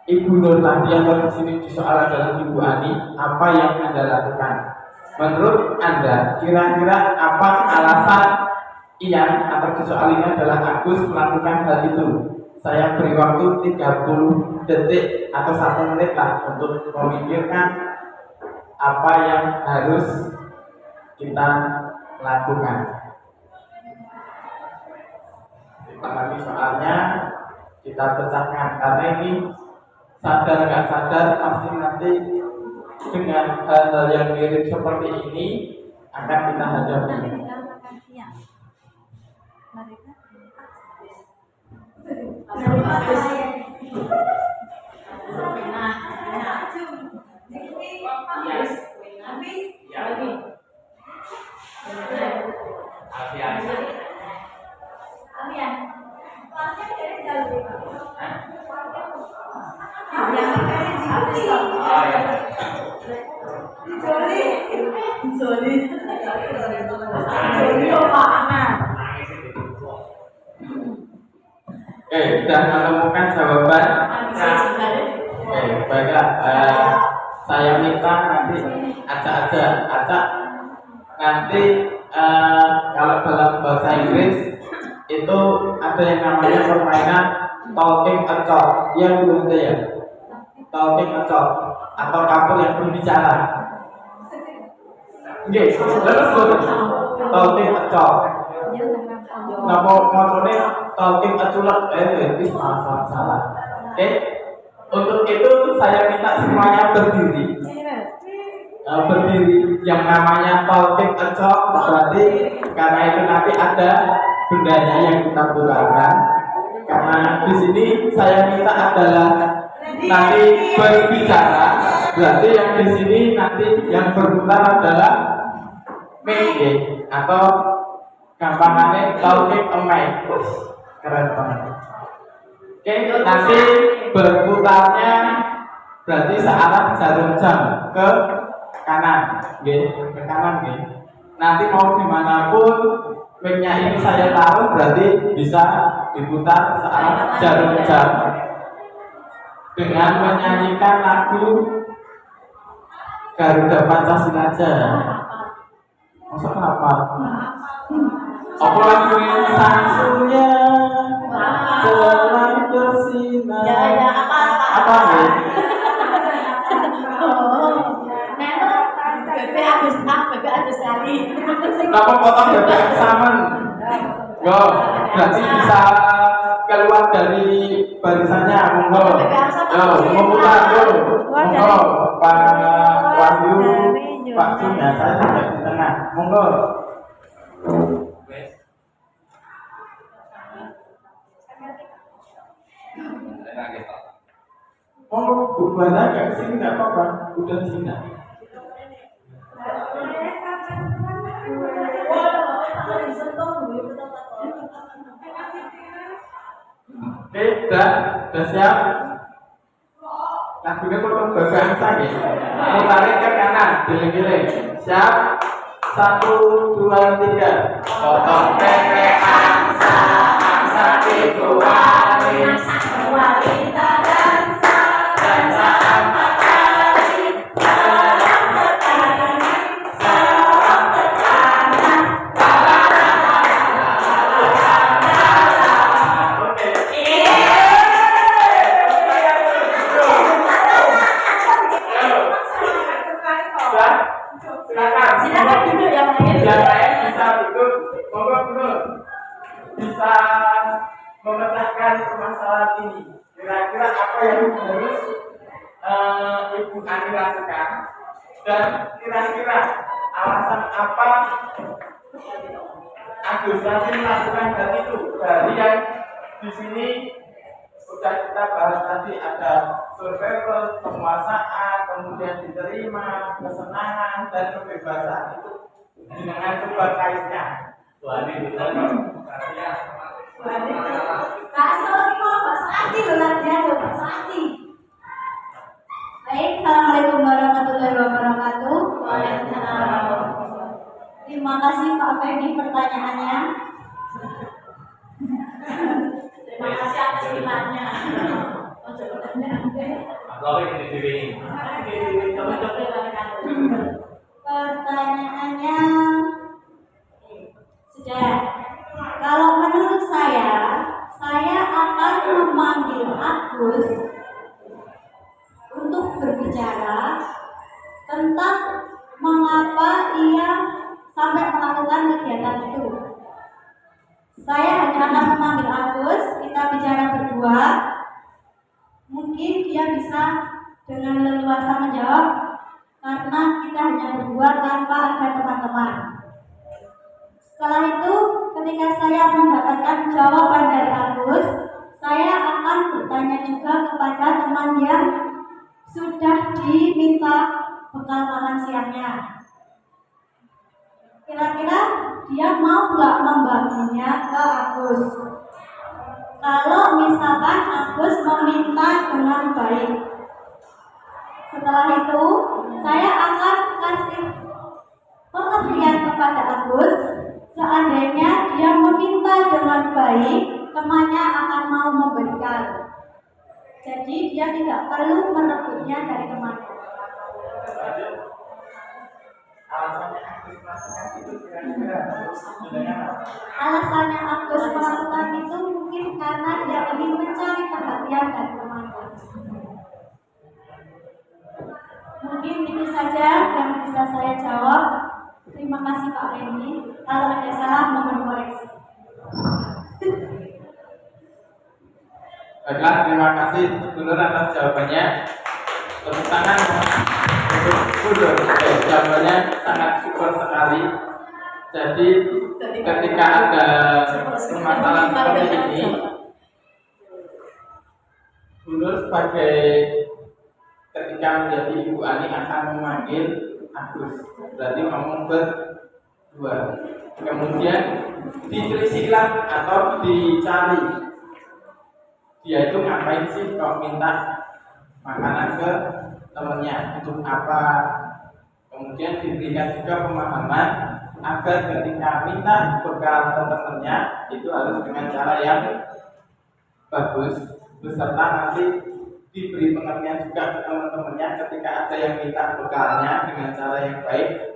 A: Ibu Nur tadi atau di sini di soal adalah Ibu Ani, apa yang Anda lakukan? Menurut Anda, kira-kira apa alasan Ian atau di soal ini adalah Agus melakukan hal itu? Saya beri waktu 30 detik atau 1 menit lah untuk memikirkan apa yang harus kita lakukan. Pahami soalnya, kita pecahkan karena ini sadar nggak sadar pasti nanti dengan hal-hal yang mirip seperti ini akan kita hadapi. Sudah menemukan jawaban. Baiklah. Saya minta nanti acak nanti kalau dalam bahasa Inggris itu ada yang namanya permainan talking a talk. Yang belum ada ya? Talking a talk atau couple yang berbicara. Oke, terus talking a talk. Napa macane talqin aculak itu salah. Oke. Untuk itu saya minta semuanya berdiri. Berdiri. Yang namanya talqin acok berarti karena itu nanti ada bendanya yang kita gunakan. Karena di sini saya minta adalah nanti berbicara, berarti yang di sini nanti yang berputar adalah mic atau gampangannya talking a mic. Keren banget. Oke, nanti berputarnya berarti searah jarum jam ke kanan, ke kanan. Nanti mau dimanapun mic-nya ini saya taruh berarti bisa diputar searah jarum jam dengan menyanyikan lagu Garuda Pancasila aja. Masa apa? Apa lagu yang sang surya telah bersinar?
E: Ya,
A: Apa nih?
E: Bebek Agus kali.
A: Kenapa potong bebek samen? Yo, berarti bisa keluar dari barisannya, monggo. Yo, memutar yo. Monggo, Pak Wahyu, Pak Jun, ya saya tidak di tengah. Monggo. Monggo, bubar aja ke sini nggak apa-apa, udah Cina. Oke, udah siap. Lagunya potong bebek saja. Mau tarik ke kanan, giling-giling. Siap? 1, 2, 3. Potong bebek angsa, angsa dikuali, wanita dansa 4 kali, serang ke kiri, serang ke kanan,
E: Silakan duduk yang lain.
A: yang lain bisa duduk, monggo duduk. Bisa memecahkan permasalahan ini. Kira-kira apa yang harus Ibu Ani lakukan dan kira-kira alasan apa Agus Rafi melakukan hal itu dari yang di sini sudah kita bahas tadi ada survival, penguasaan, kemudian diterima, kesenangan dan kebebasan itu dengan coba kaitnya. Wah ini kita artinya.
E: Baik, assalamualaikum warahmatullahi wabarakatuh. Waalaikumsalam. Terima kasih Pak Fendi pertanyaannya. Terima kasih atas ilahnya. Pertanyaannya sudah. Kalau menurut saya akan memanggil Agus untuk berbicara tentang mengapa ia sampai melakukan kegiatan itu. Saya hanya akan memanggil Agus, kita bicara berdua. Mungkin dia bisa dengan leluasa menjawab karena kita hanya berdua tanpa ada teman-teman. Setelah itu, ketika saya mendapatkan jawaban dari Agus, saya akan bertanya juga kepada teman yang sudah diminta bekal makan siangnya. Kira-kira dia mau nggak membantunya ke Agus? Kalau misalkan Agus meminta dengan baik, setelah itu saya akan kasih pengertian kepada Agus. Seandainya dia meminta dengan baik, temannya akan mau memberikan. Jadi dia tidak perlu merebutnya dari temannya.
A: Alasannya Agus melakukan itu kira-kira
E: Alasannya Agus melakukan itu mungkin karena dia ingin mencari perhatian dari temannya. Mungkin itu saja yang bisa saya jawab. Terima kasih Pak Reni. Kalau ada salah mohon koreksi.
A: Baiklah, terima kasih Gubernur atas jawabannya. Tepuk tangan untuk Gubernur. Jawabannya sangat super sekali. Jadi ketika ada permasalahan seperti ini, Gubernur sebagai ketika menjadi Ibu Ani akan memanggil Agus, berarti ngomong berdua. Kemudian ditelitilah atau dicari dia itu ngapain sih kok minta makanan ke temennya, untuk apa. Kemudian diberikan juga pemahaman agar ketika minta bekal ke temennya itu harus dengan cara yang bagus, beserta nanti diberi pengertian juga ke teman-temannya ketika ada yang minta bekalnya dengan cara yang baik,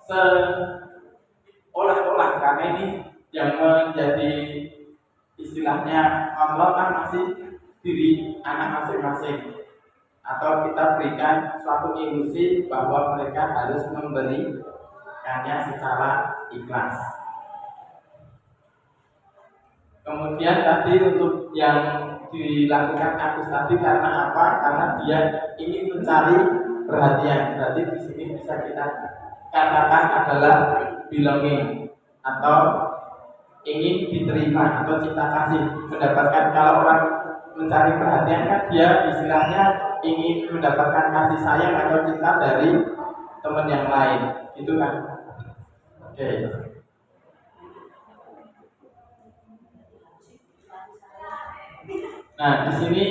A: seolah-olah karena ini yang menjadi istilahnya kontrol kan masih diri anak masing-masing, atau kita berikan suatu ilusi bahwa mereka harus memberikannya secara ikhlas. Kemudian tadi untuk yang dilakukan Agus tadi karena apa? Karena dia ingin mencari perhatian. Berarti di sini bisa kita katakan adalah belonging atau ingin diterima atau cinta kasih. Mendapatkan, kalau orang mencari perhatian kan dia istilahnya ingin mendapatkan kasih sayang atau cinta dari teman yang lain, gitu kan? Oke. Nah, di sini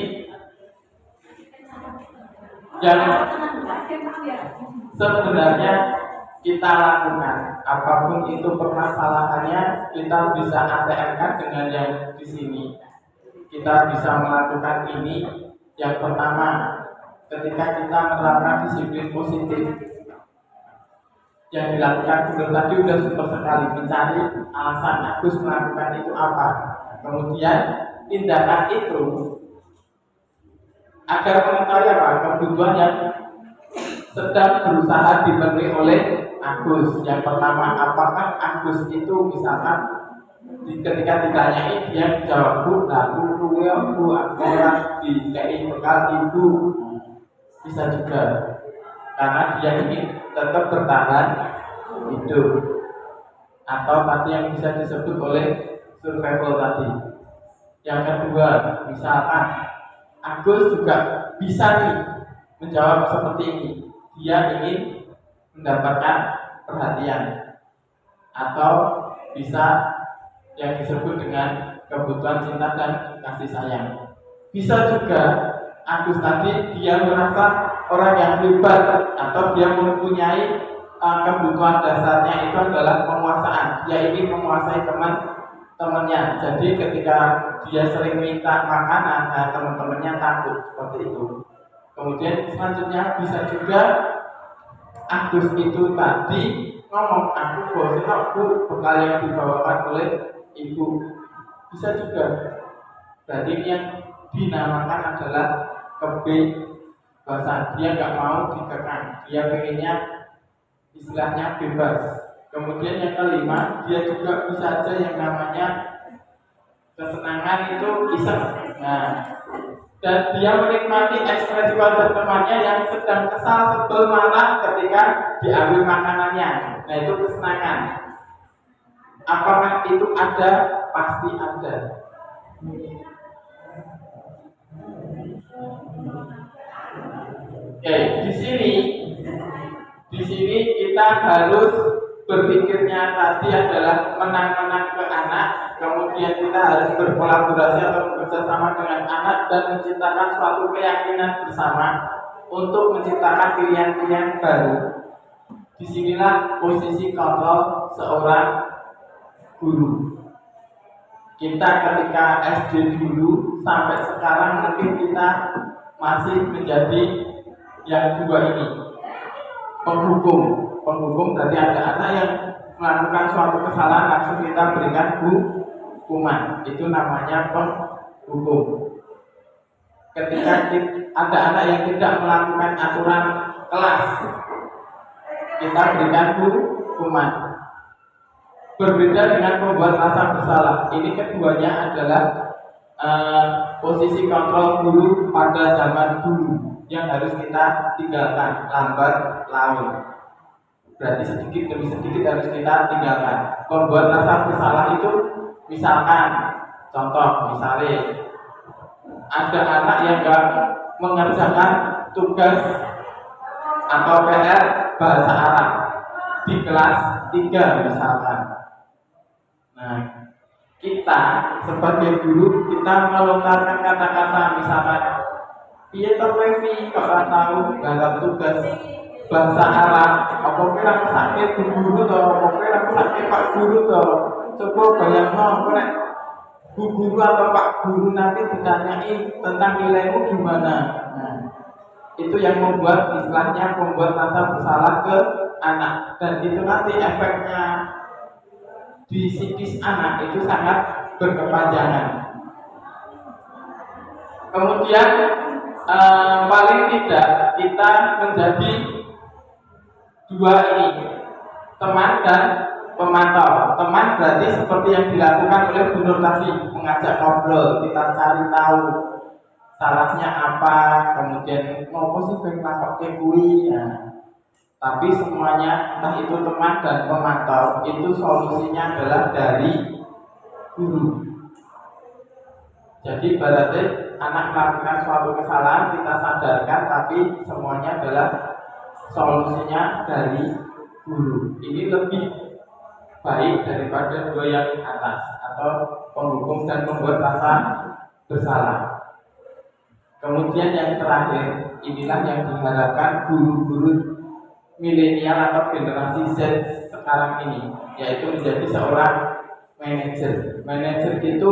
A: yang sebenarnya kita lakukan, apapun itu permasalahannya, kita bisa ATM-kan dengan yang di sini. Kita bisa melakukan ini. Yang pertama, ketika kita menerapkan disiplin positif, yang dilakukan Gubernur tadi sudah super sekali, mencari alasan Agus melakukan itu apa. Kemudian tindakan itu agar mengetahui apa kebutuhan yang sedang berusaha dipenuhi oleh Agus. Yang pertama, apakah Agus itu misalkan ketika ditanyai dia jawab bu, aku dikai bekal ibu, bisa juga karena dia ingin tetap bertahan hidup, atau tadi yang bisa disebut oleh survival tadi. Yang kedua, misalkan Agus juga bisa nih menjawab seperti ini, dia ingin mendapatkan perhatian, atau bisa yang disebut dengan kebutuhan cinta dan kasih sayang. Bisa juga Agus tadi dia merasa orang yang hebat, atau dia mempunyai kebutuhan dasarnya itu adalah penguasaan. Dia ingin menguasai teman-temannya. Jadi ketika dia sering minta makanan, nah teman-temannya takut seperti itu. Kemudian selanjutnya bisa juga Agus itu tadi ngomong, aku bosan aku bekal yang dibawakan oleh ibu. Bisa juga. Berarti yang dinamakan adalah kebebasan. Dia nggak mau dikekang, dia pengennya istilahnya bebas. Kemudian yang kelima, dia juga bisa aja yang namanya kesenangan itu iseng. Nah, dan dia menikmati ekspresi wajah temannya yang sedang kesal, sebel, marah ketika diambil makanannya. Nah, itu kesenangan. Apakah itu ada? Pasti ada. Oke, di sini kita harus berpikirnya tadi adalah menang-menang ke anak. Kemudian kita harus berkolaborasi atau bekerjasama dengan anak dan menciptakan suatu keyakinan bersama untuk menciptakan pilihan-pilihan baru. Disinilah posisi kontrol seorang guru. Kita ketika SD dulu sampai sekarang mungkin kita masih menjadi yang dua ini, penghukum berarti ada anak yang melakukan suatu kesalahan langsung kita berikan hukuman, itu namanya penghukum. Ketika ada anak yang tidak melakukan aturan kelas, kita berikan hukuman. Berbeda dengan membuat rasa bersalah. Ini keduanya adalah posisi kontrol guru pada zaman dulu yang harus kita tinggalkan lambat laun. Berarti sedikit demi sedikit harus kita tinggalkan. Membuat rasa bersalah itu, misalkan contoh, misalnya ada anak yang enggak mengerjakan tugas atau PR bahasa Arab di kelas 3 misalkan. Nah, kita sebagai guru kita melontarkan kata-kata misalkan piye to kowe kok ora tahu dalam tugas bahasa Arab, apa kira aku sakit guru to, apa kira aku sakit Pak Guru to. Coba bayangno nek Bu Guru atau Pak Guru nanti ditanyai tentang nilaimu gimana. Nah, itu yang membuat istilahnya membuat rasa bersalah ke anak, dan itu nanti efeknya di psikis anak itu sangat berkepanjangan. Kemudian paling tidak kita menjadi dua ini, teman dan pemantau. Teman berarti seperti yang dilakukan oleh Bu Nur tadi, mengajak ngobrol, kita cari tahu salahnya apa, kemudian mau sih pengen kuwi. Nah, tapi semuanya entah itu teman dan pemantau itu solusinya adalah dari guru. Jadi berarti anak melakukan suatu kesalahan kita sadarkan, tapi semuanya adalah solusinya dari guru. Ini lebih baik daripada dua yang atas atau penghukum dan membuat rasa bersalah. Kemudian yang terakhir, inilah yang diharapkan guru-guru milenial atau generasi Z sekarang ini, yaitu menjadi seorang manajer. Manajer itu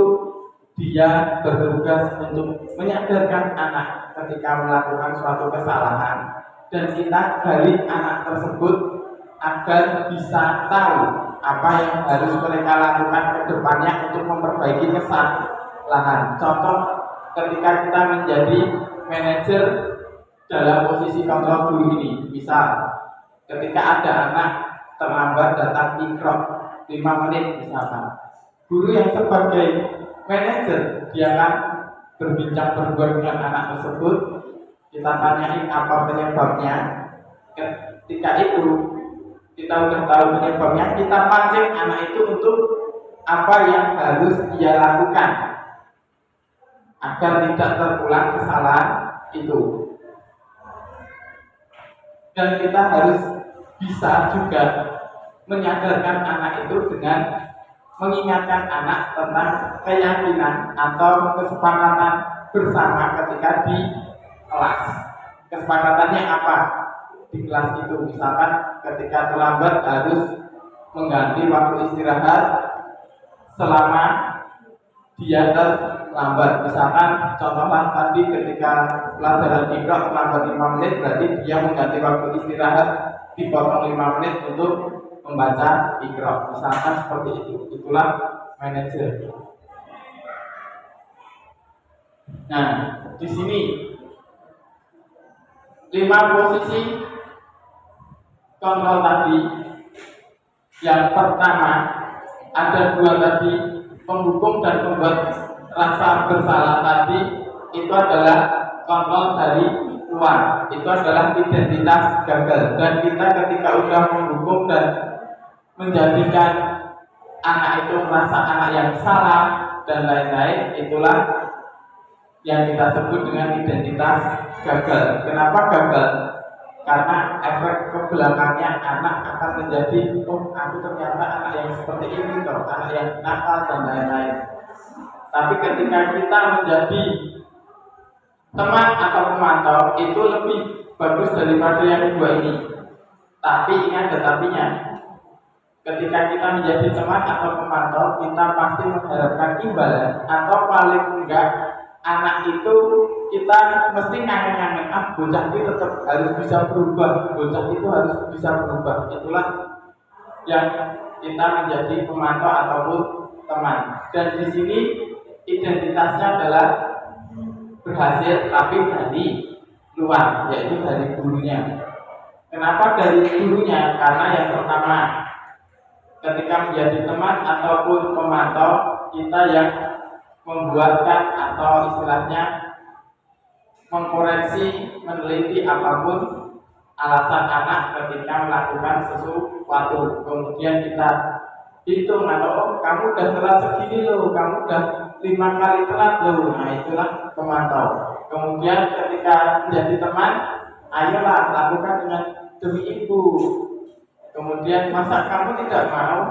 A: dia bertugas untuk menyadarkan anak ketika melakukan suatu kesalahan, dan kita gali anak tersebut agar bisa tahu apa yang harus mereka lakukan ke depannya untuk memperbaiki kesalahan. Contoh, ketika kita menjadi manajer dalam posisi kontrol guru ini, misal ketika ada anak terlambat datang ikro 5 menit misalkan, guru yang sebagai manajer dia akan berbincang berdua dengan anak tersebut, kita tanyain apa penyebabnya. Ketika itu kita udah tahu penyebabnya, kita pancing anak itu untuk apa yang harus dia lakukan agar tidak terulang kesalahan itu. Dan kita harus bisa juga menyadarkan anak itu dengan mengingatkan anak tentang keyakinan atau kesepakatan bersama ketika di kelas. Kesepakatannya apa di kelas itu? Misalkan ketika terlambat harus mengganti waktu istirahat selama dia terlambat. Misalkan contohnya tadi ketika pelajaran Iqra terlambat 5 menit, berarti dia mengganti waktu istirahat dipotong 5 menit untuk membaca Iqra. Misalkan seperti itu. Itulah manajer. Nah, di sini 5 posisi kontrol tadi. Yang pertama ada 2 tadi, penghukum dan pembuat rasa bersalah tadi, itu adalah kontrol dari luar, itu adalah identitas gagal. Dan kita ketika udah menghukum dan menjadikan anak itu merasa anak yang salah dan lain-lain, itulah yang kita sebut dengan identitas gagal. Kenapa gagal? Karena efek ke belakangnya anak akan menjadi, oh aku ternyata anak yang seperti ini toh, anak yang nakal dan lain-lain. Tapi ketika kita menjadi teman atau pemantau, itu lebih bagus daripada yang kedua ini. Tapi ingat tetapinya, ketika kita menjadi teman atau pemantau, kita pasti mengharapkan imbalan, atau paling enggak anak itu kita mesti ngangen-ngangen, bocah itu tetap harus bisa berubah, bocah itu harus bisa berubah. Itulah yang kita menjadi pemantau ataupun teman. Dan di sini identitasnya adalah berhasil, tapi dari luar, yaitu dari gurunya. Kenapa dari gurunya? Karena yang pertama, ketika menjadi teman ataupun pemantau, kita yang membuatkan atau istilahnya mengkoreksi, meneliti apapun alasan anak ketika melakukan sesuatu. Kemudian kita hitung atau kamu udah telat segini loh, kamu udah 5 kali telat loh. Nah itulah pemantau. Kemudian ketika menjadi teman, ayolah lakukan dengan demi ibu. Kemudian masa kamu tidak mau?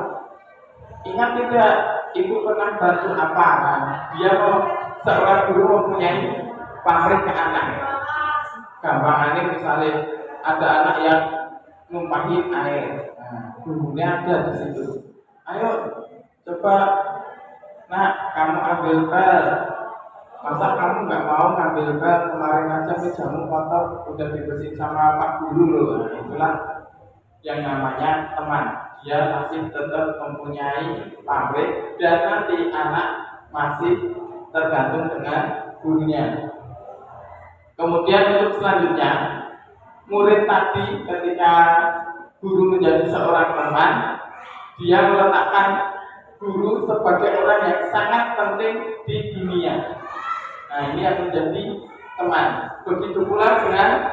A: Ingat tidak, ibu pernah bantu apa? Nah, dia mau seorang guru mempunyai pamrih ke anak. Gampangannya misalnya ada anak yang numpahin air, nah, gurunya ada di situ. Ayo, coba, nak kamu ambil pel. Masa kamu nggak mau ngambil pel? Kemarin aja mejamu kotor, udah dibersihin sama Pak Guru loh. Nah, itulah yang namanya teman. Dia masih tetap mempunyai pamrih dan nanti anak masih tergantung dengan gurunya. Kemudian untuk selanjutnya, murid tadi ketika guru menjadi seorang teman, dia meletakkan guru sebagai orang yang sangat penting di dunia. Nah ini yang menjadi teman. Begitu pula dengan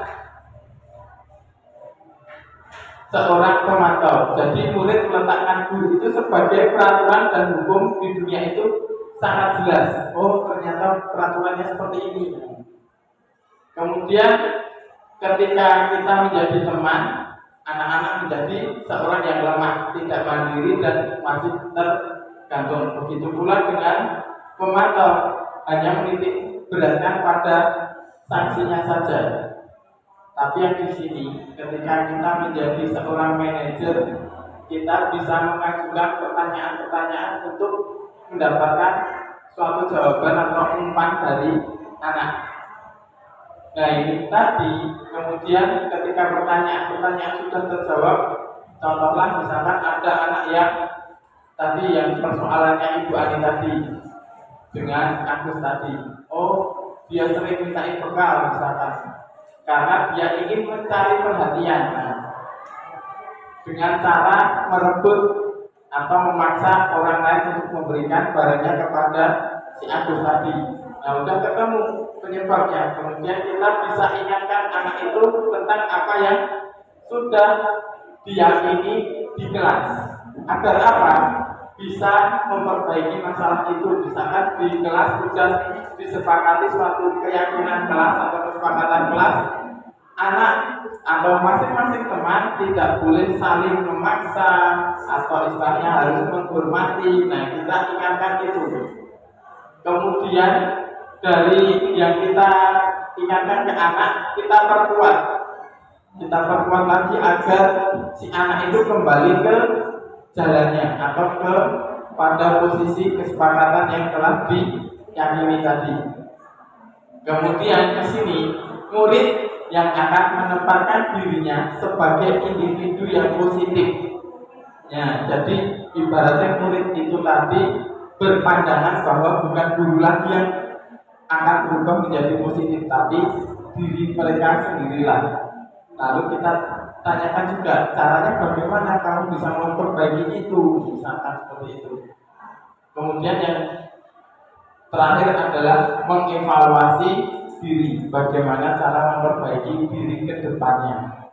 A: seorang pemantau. Jadi murid meletakkan guru itu sebagai peraturan dan hukum di dunia itu sangat jelas. Oh ternyata peraturannya seperti ini. Kemudian ketika kita menjadi teman, anak-anak menjadi seorang yang lemah, tidak mandiri dan masih tergantung. Begitu pula dengan pemantau, hanya menitik beratkan pada sanksinya saja. Tapi yang di sini, ketika kita menjadi seorang manajer, kita bisa mengajukan pertanyaan-pertanyaan untuk mendapatkan suatu jawaban atau umpan dari anak. Nah ini tadi, kemudian ketika pertanyaan-pertanyaan sudah terjawab, contohlah misalkan ada anak yang tadi yang persoalannya Ibu Ani tadi dengan Agus tadi. Oh, dia sering mintain bekal misalkan, karena dia ingin mencari perhatian. Nah, dengan cara merebut atau memaksa orang lain untuk memberikan barangnya kepada si Agus tadi. Nah, udah ketemu penyebabnya. Kemudian kita bisa ingatkan anak itu tentang apa yang sudah diyakini di kelas. Agar apa? Bisa memperbaiki masalah itu. Misalkan di kelas sudah disepakati suatu keyakinan kelas atau kesepakatan kelas, anak atau masing-masing teman tidak boleh saling memaksa atau istilahnya harus menghormati. Nah, kita ingatkan itu. Kemudian dari yang kita ingatkan ke anak, kita perkuat lagi agar si anak itu kembali ke jalannya atau ke pada posisi kesepakatan yang telah diyakini tadi. Kemudian di sini murid yang akan menempatkan dirinya sebagai individu yang positif. Ya, jadi ibaratnya murid itu tadi berpandangan bahwa bukan guru lagi yang akan berubah menjadi positif, tapi diri mereka sendirilah. Lalu kita tanyakan juga caranya bagaimana kamu bisa memperbaiki itu, misalkan seperti itu. Kemudian yang terakhir adalah mengevaluasi diri, bagaimana cara memperbaiki diri ke depannya.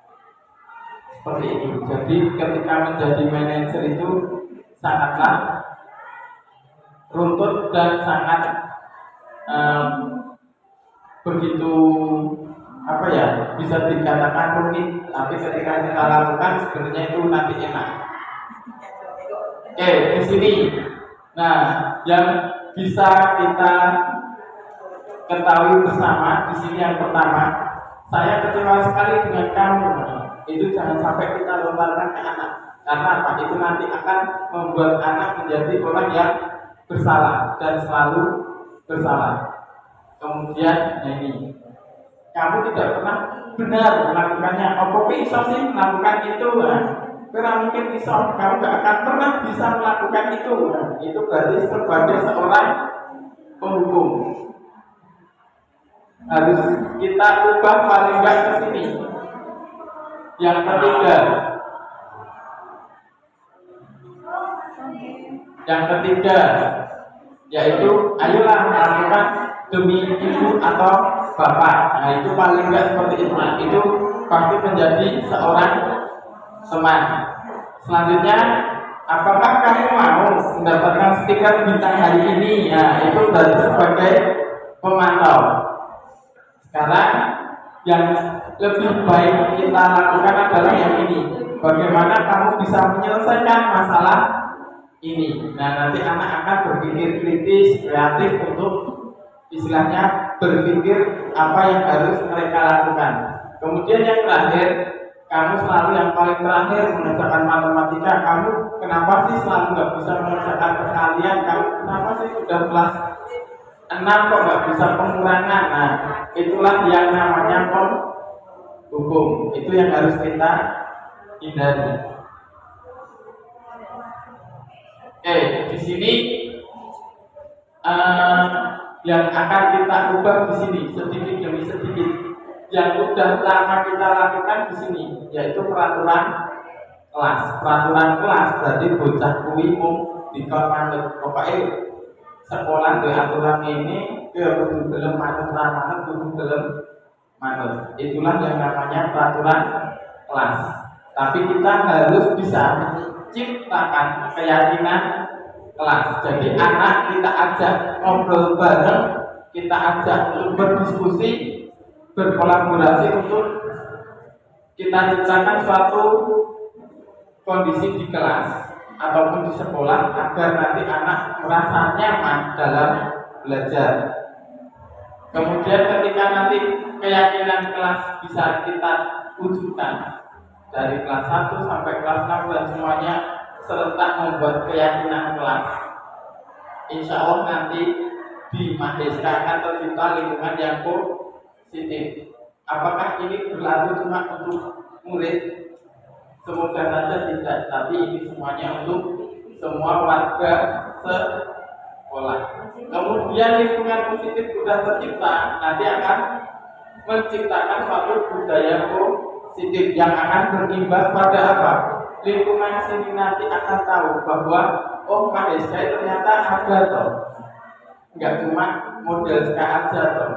A: Seperti itu. Jadi ketika menjadi manajer itu sangatlah runtut dan sangat begitu apa ya, bisa dikatakan rumit, tapi ketika kita lakukan sebenarnya itu nanti enak. Oke, di sini. Nah, yang bisa kita ketahui bersama di sini yang pertama, saya kecewa sekali dengan kamu. Itu jangan sampai kita lontarkan ke anak. Karena apa? Itu nanti akan membuat anak menjadi orang yang bersalah dan selalu bersalah. Kemudian, nah ini, kamu tidak pernah benar melakukannya. Apa bisa sih melakukan itu? Karena mungkin bisa, kamu tidak akan pernah bisa melakukan itu. Itu berarti sebagai seorang penghukum. Harus kita ubah paling nggak ke sini. Yang ketiga, yaitu ayolah lakukan demi ibu atau bapak. Nah itu paling enggak seperti itu pasti menjadi seorang teman. Selanjutnya, apakah kamu mau mendapatkan stiker bintang hari ini? Ya itu berarti sebagai pemantau. Sekarang yang lebih baik kita lakukan adalah yang ini. Bagaimana kamu bisa menyelesaikan masalah ini? Nah nanti anak akan berpikir kritis, kreatif untuk istilahnya berpikir apa yang harus mereka lakukan. Kemudian yang terakhir, kamu selalu yang paling terakhir mengerjakan matematika. Kamu kenapa sih selalu nggak bisa mengerjakan perkalian? Kamu kenapa sih sudah kelas 6 kok nggak bisa pengurangan? Nah itulah yang namanya hukum. Itu yang harus kita hindari. Di sini yang akan kita ubah di sini sedikit demi sedikit. Yang sudah lama kita lakukan di sini yaitu peraturan kelas. Peraturan kelas berarti bocah kuwi mung dikon manut. Pokoknya sekolah di aturan ini kudu gelem manut, kudu gelem manut. Itulah yang namanya peraturan kelas. Tapi kita harus bisa menciptakan keyakinan kelas. Jadi anak kita ajak ngobrol bareng, kita ajak berdiskusi, berkolaborasi untuk kita ciptakan suatu kondisi di kelas ataupun di sekolah agar nanti anak merasa nyaman dalam belajar. Kemudian ketika nanti keyakinan kelas bisa kita wujudkan dari kelas 1 sampai kelas 6 dan semuanya serentak membuat keyakinan kelas, insya Allah nanti di Madeska akan tercipta lingkungan yang positif. Apakah ini berlaku cuma untuk murid? Semoga saja tidak, tapi ini semuanya untuk semua warga sekolah. Kemudian lingkungan positif sudah tercipta, nanti akan menciptakan suatu budaya positif yang akan berimbas pada apa? Lingkungan sini nanti akan tahu bahwa oh Madeska ternyata ada toh, nggak cuma model ska aja toh.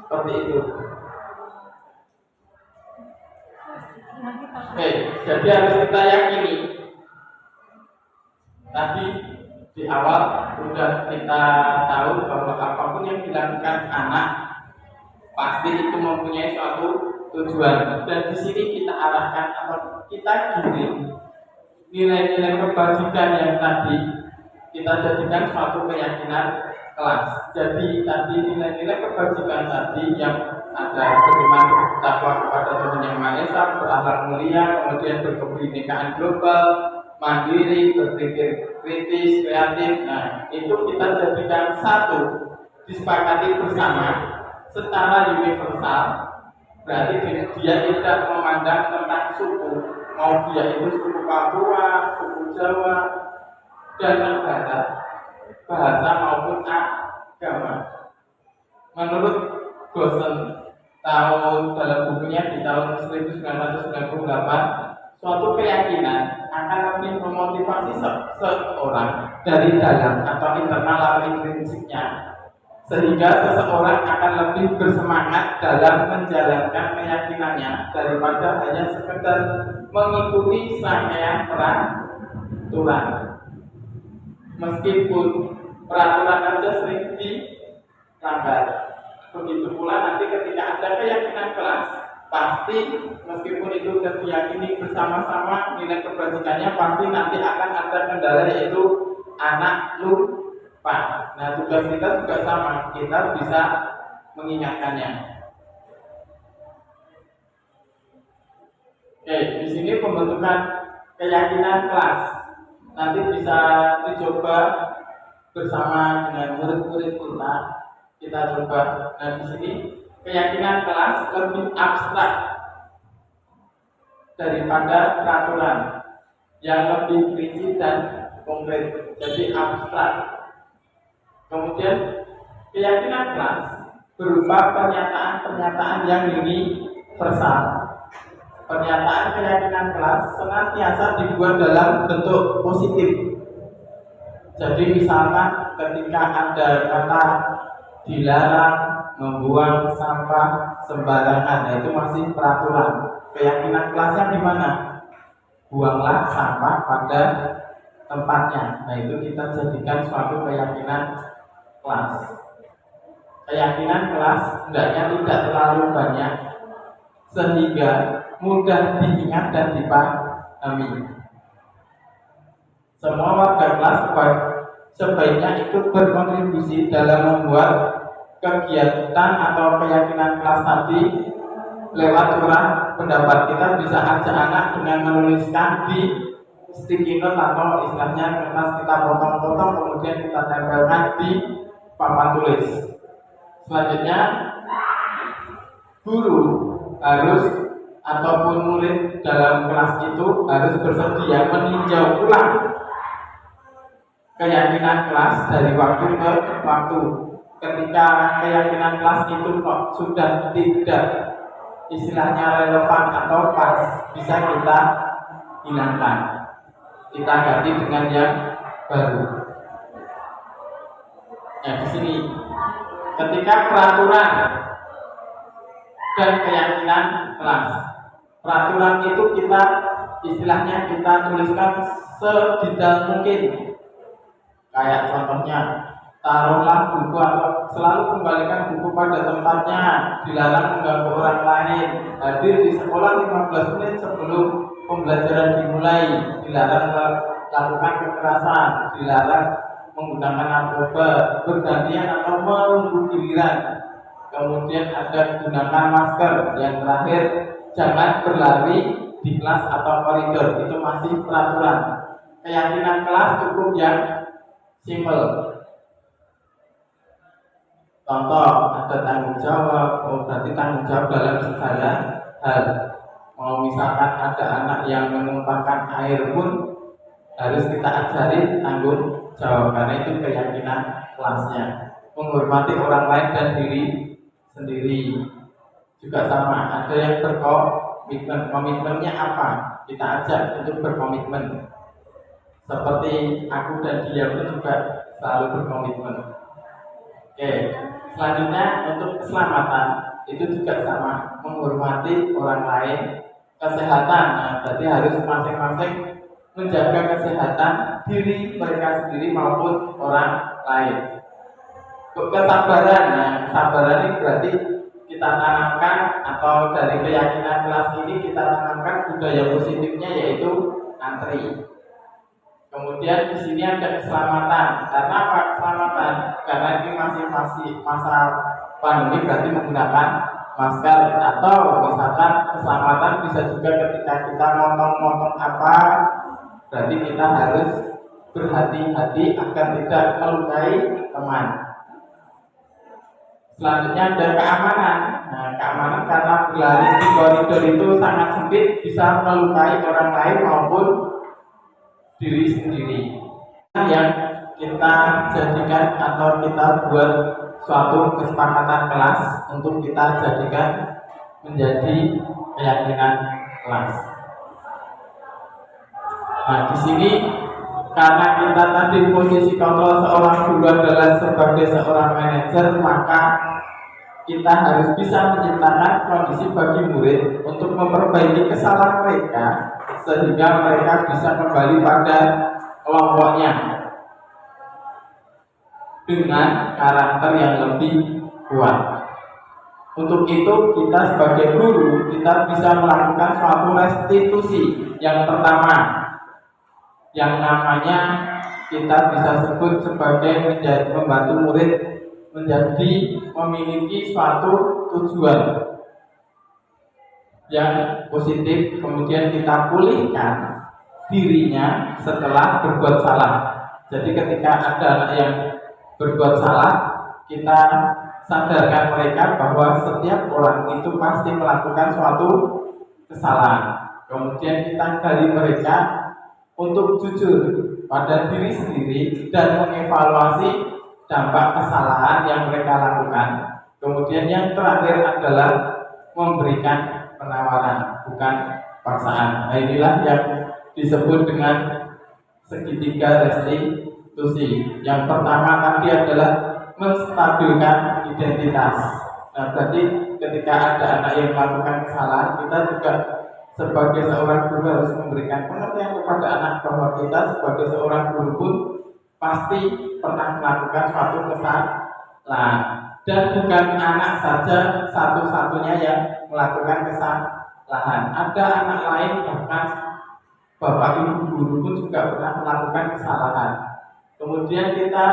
A: Seperti itu. Jadi harus kita yakini. Tadi di awal sudah kita tahu bahwa apapun yang dilakukan anak pasti itu mempunyai suatu tujuan. Dan di sini kita arahkan atau kita giring nilai-nilai kebajikan yang tadi kita jadikan suatu keyakinan kelas. Jadi tadi nilai-nilai kebajikan tadi yang ada beriman, bertakwa kepada Tuhan Yang Maha Esa, berakhlak mulia, kemudian berkebinekaan global, mandiri, berpikir kritis, kreatif. Nah, itu kita jadikan satu, disepakati bersama secara universal. Berarti dia tidak memandang tentang suku, mau dia itu suku Papua, suku Jawa, dan negara, bahasa maupun agama. Menurut Gosen dalam bukunya di tahun 1998, suatu keyakinan akan lebih memotivasi seseorang dari dalam atau internal atau intrinsiknya, sehingga seseorang akan lebih bersemangat dalam menjalankan keyakinannya daripada hanya sekedar mengikuti serangkaian peraturan. Meskipun peraturan saja sering dilanggar. Begitu pula nanti ketika ada keyakinan kelas, pasti meskipun itu sudah diyakini bersama-sama nilai kebajikannya, pasti nanti akan ada kendala, yaitu anak lupa. Nah tugas kita juga sama, kita bisa mengingatkannya. Di sini pembentukan keyakinan kelas nanti bisa dicoba bersama dengan murid-murid kita coba. Nah di sini keyakinan kelas lebih abstrak daripada peraturan yang lebih rinci dan konkret. Jadi abstrak. Kemudian keyakinan kelas berupa pernyataan-pernyataan yang universal. Pernyataan keyakinan kelas senantiasa dibuat dalam bentuk positif. Jadi misalkan ketika ada kata dilarang membuang sampah sembarangan, nah itu masih peraturan. Keyakinan kelasnya di mana? Buanglah sampah pada tempatnya. Nah itu kita jadikan suatu keyakinan kelas. Keyakinan kelas hendaknya tidak terlalu banyak sehingga mudah diingat dan dipahami. Semua warga kelas sebaiknya ikut berkontribusi dalam membuat kegiatan atau keyakinan kelas tadi. Lewat surat pendapat kita bisa ajak anak dengan menuliskan di sticky note atau istilahnya kertas kita potong-potong kemudian kita tempelkan di papan tulis. Selanjutnya guru harus ataupun murid dalam kelas itu harus bersedia meninjau ulang keyakinan kelas dari waktu ke waktu. Ketika keyakinan kelas itu kok sudah tidak istilahnya relevan atau pas, bisa kita hilangkan, kita ganti dengan yang baru. Nah di sini ketika peraturan dan keyakinan kelas, peraturan itu kita istilahnya kita tuliskan sedetail mungkin. Kayak contohnya, taruhlah buku atau selalu kembalikan buku pada tempatnya, dilarang mengganggu orang lain, hadir di sekolah 15 menit sebelum pembelajaran dimulai, dilarang melakukan kekerasan, dilarang menggunakan narkoba, bergantian atau menunggu giliran. Kemudian ada gunakan masker. Yang terakhir, jangan berlari di kelas atau koridor. Itu masih peraturan. Keyakinan kelas cukup yang simpel. Contoh, ada tanggung jawab, berarti tanggung jawab dalam segala hal. Mau misalkan ada anak yang menumpahkan air pun harus kita ajari tanggung jawab, karena itu keyakinan kelasnya. Menghormati orang lain dan diri sendiri juga sama. Ada yang berkomitmen, komitmennya apa? Kita ajak untuk berkomitmen. Seperti aku dan dia pun juga selalu berkomitmen. Oke, selanjutnya untuk keselamatan itu juga sama, menghormati orang lain, kesehatan. Nah, berarti harus masing-masing menjaga kesehatan diri mereka sendiri maupun orang lain. Kesabaran, nah kesabaran ini berarti kita tanamkan atau dari keyakinan kelas ini kita tanamkan budaya positifnya yaitu antri. Kemudian di sini ada keselamatan. Karena apa keselamatan? Karena ini masih masa pandemi, berarti menggunakan masker. Atau misalkan keselamatan bisa juga ketika kita motong-motong apa, berarti kita harus berhati-hati agar tidak melukai teman. Selanjutnya ada keamanan. Nah, keamanan karena berlari di koridor itu sangat sempit, bisa melukai orang lain maupun diri sendiri. Yang kita jadikan atau kita buat suatu kesepakatan kelas untuk kita jadikan menjadi keyakinan kelas. Nah, di sini karena kita tadi posisi kontrol seorang guru adalah sebagai seorang manajer, maka kita harus bisa menciptakan kondisi bagi murid untuk memperbaiki kesalahan mereka sehingga mereka bisa kembali pada kelompoknya dengan karakter yang lebih kuat. Untuk itu kita sebagai guru kita bisa melakukan suatu restitusi. Yang pertama, yang namanya kita bisa sebut sebagai menjadi membantu murid menjadi memiliki suatu tujuan yang positif, kemudian kita pulihkan dirinya setelah berbuat salah. Jadi ketika ada anak yang berbuat salah, kita sadarkan mereka bahwa setiap orang itu pasti melakukan suatu kesalahan. Kemudian kita gali mereka untuk jujur pada diri sendiri dan mengevaluasi dampak kesalahan yang mereka lakukan. Kemudian yang terakhir adalah memberikan penawaran, bukan paksaan. Nah, inilah yang disebut dengan segitiga restitusi. Itu sih. Yang pertama tadi adalah menstabilkan identitas. Nah, berarti ketika ada anak yang melakukan kesalahan, kita juga sebagai seorang guru harus memberikan pengertian kepada anak bahwa kita sebagai seorang guru pun pasti pernah melakukan suatu kesalahan. Dan bukan anak saja satu-satunya yang melakukan kesalahan. Ada anak lain, bahkan bapak ibu guru pun juga pernah melakukan kesalahan. Kemudian kita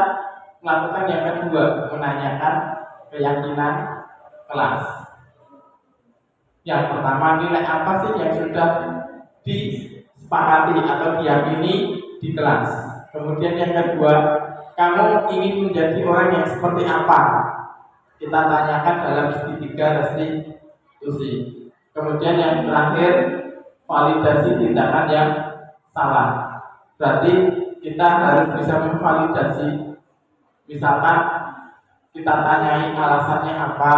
A: melakukan yang kedua, menanyakan keyakinan kelas. Yang pertama, nilai apa sih yang sudah disepakati atau diyakini di kelas. Kemudian yang kedua, kamu ingin menjadi orang yang seperti apa? Kita tanyakan dalam segitiga restitusi. Kemudian yang terakhir, validasi tindakan yang salah. Berarti kita harus bisa memvalidasi. Misalkan kita tanyai alasannya apa,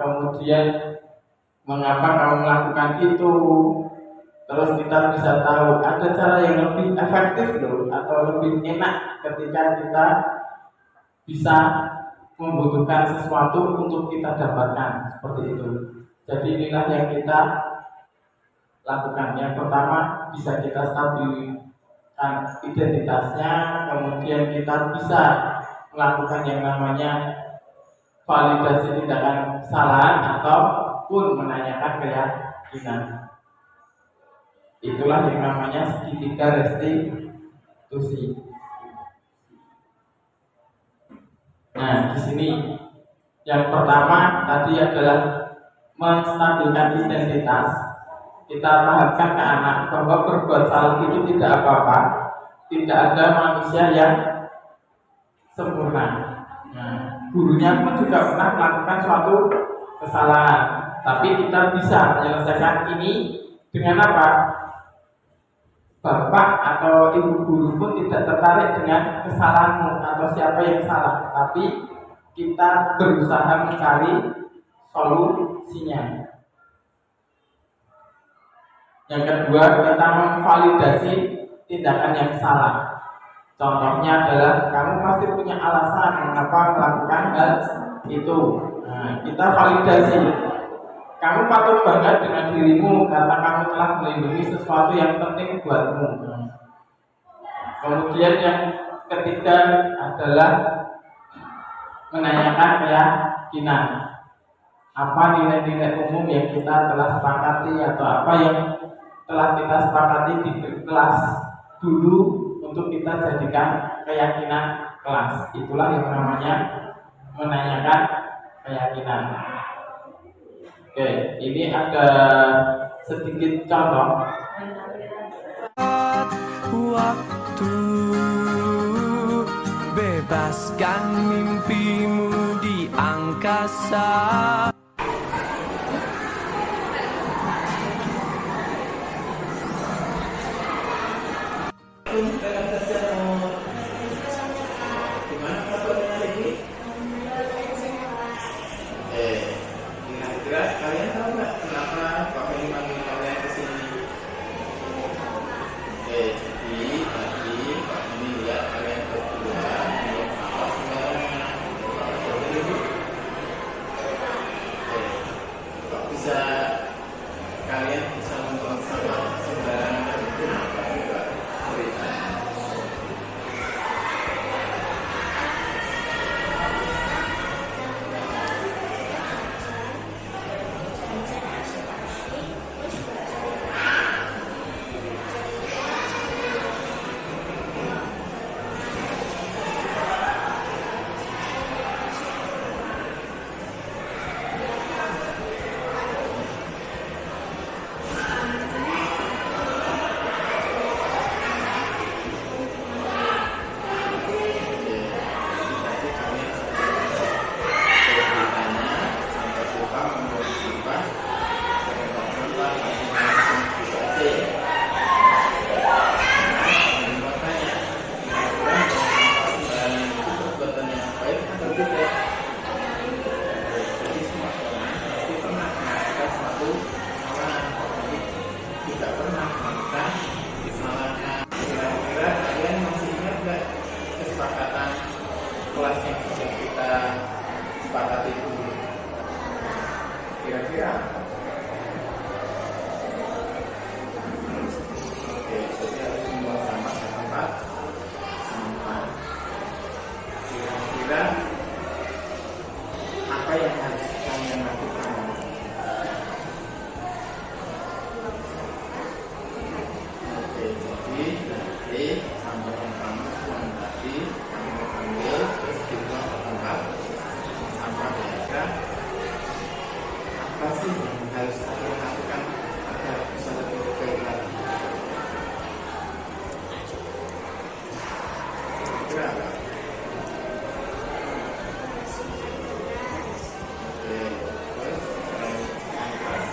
A: kemudian mengapa kamu melakukan itu. Terus kita bisa tahu ada cara yang lebih efektif loh, atau lebih enak ketika kita bisa membutuhkan sesuatu untuk kita dapatkan, seperti itu. Jadi inilah yang kita lakukan. Yang pertama, bisa kita stabilkan identitasnya, kemudian kita bisa melakukan yang namanya validasi tindakan kesalahan ataupun menanyakan keyakinan. Itulah yang namanya segitiga restitusi. Nah, di sini yang pertama tadi adalah menstabilkan identitas. Kita pahamkan ke anak bahwa berbuat salah itu tidak apa-apa. Tidak ada manusia yang sempurna. Nah, gurunya pun juga pernah melakukan suatu kesalahan, tapi kita bisa menyelesaikan ini dengan apa? Bapak atau ibu guru pun tidak tertarik dengan kesalahanmu atau siapa yang salah, tapi kita berusaha mencari solusinya. Yang kedua, kita memvalidasi tindakan yang salah. Contohnya adalah kamu pasti punya alasan mengapa melakukan hal itu. Nah, kita validasi. Kamu patut bangga dengan dirimu karena kamu telah melindungi sesuatu yang penting buatmu. Kemudian yang ketiga adalah menanyakan keyakinan. Apa nilai-nilai umum yang kita telah sepakati atau apa yang telah kita sepakati di kelas dulu untuk kita jadikan keyakinan kelas. Itulah yang namanya menanyakan keyakinan. Oke, ini ada sedikit contoh.
G: Waktu bebaskan mimpimu di angkasa.
A: Kalian tahu nggak kenapa Pak Heri manggil kalian ke sini? Jadi tadi Pak Heri lihat kalian berdua belum apa sebenarnya. kelas yang sudah kita sepakati dulu. Kira-kira oke, jadi harus membuang sampah ke tempat sampah. Kira-kira apa yang harus kalian lakukan? Oke, jadi nanti sampah yang kamu buang tadi kamu ambil terus dibuang ke tempat sampah biasa. Apa sih yang harus kalian lakukan agar bisa lebih baik lagi? Kira apa? Oke, terus kanvas.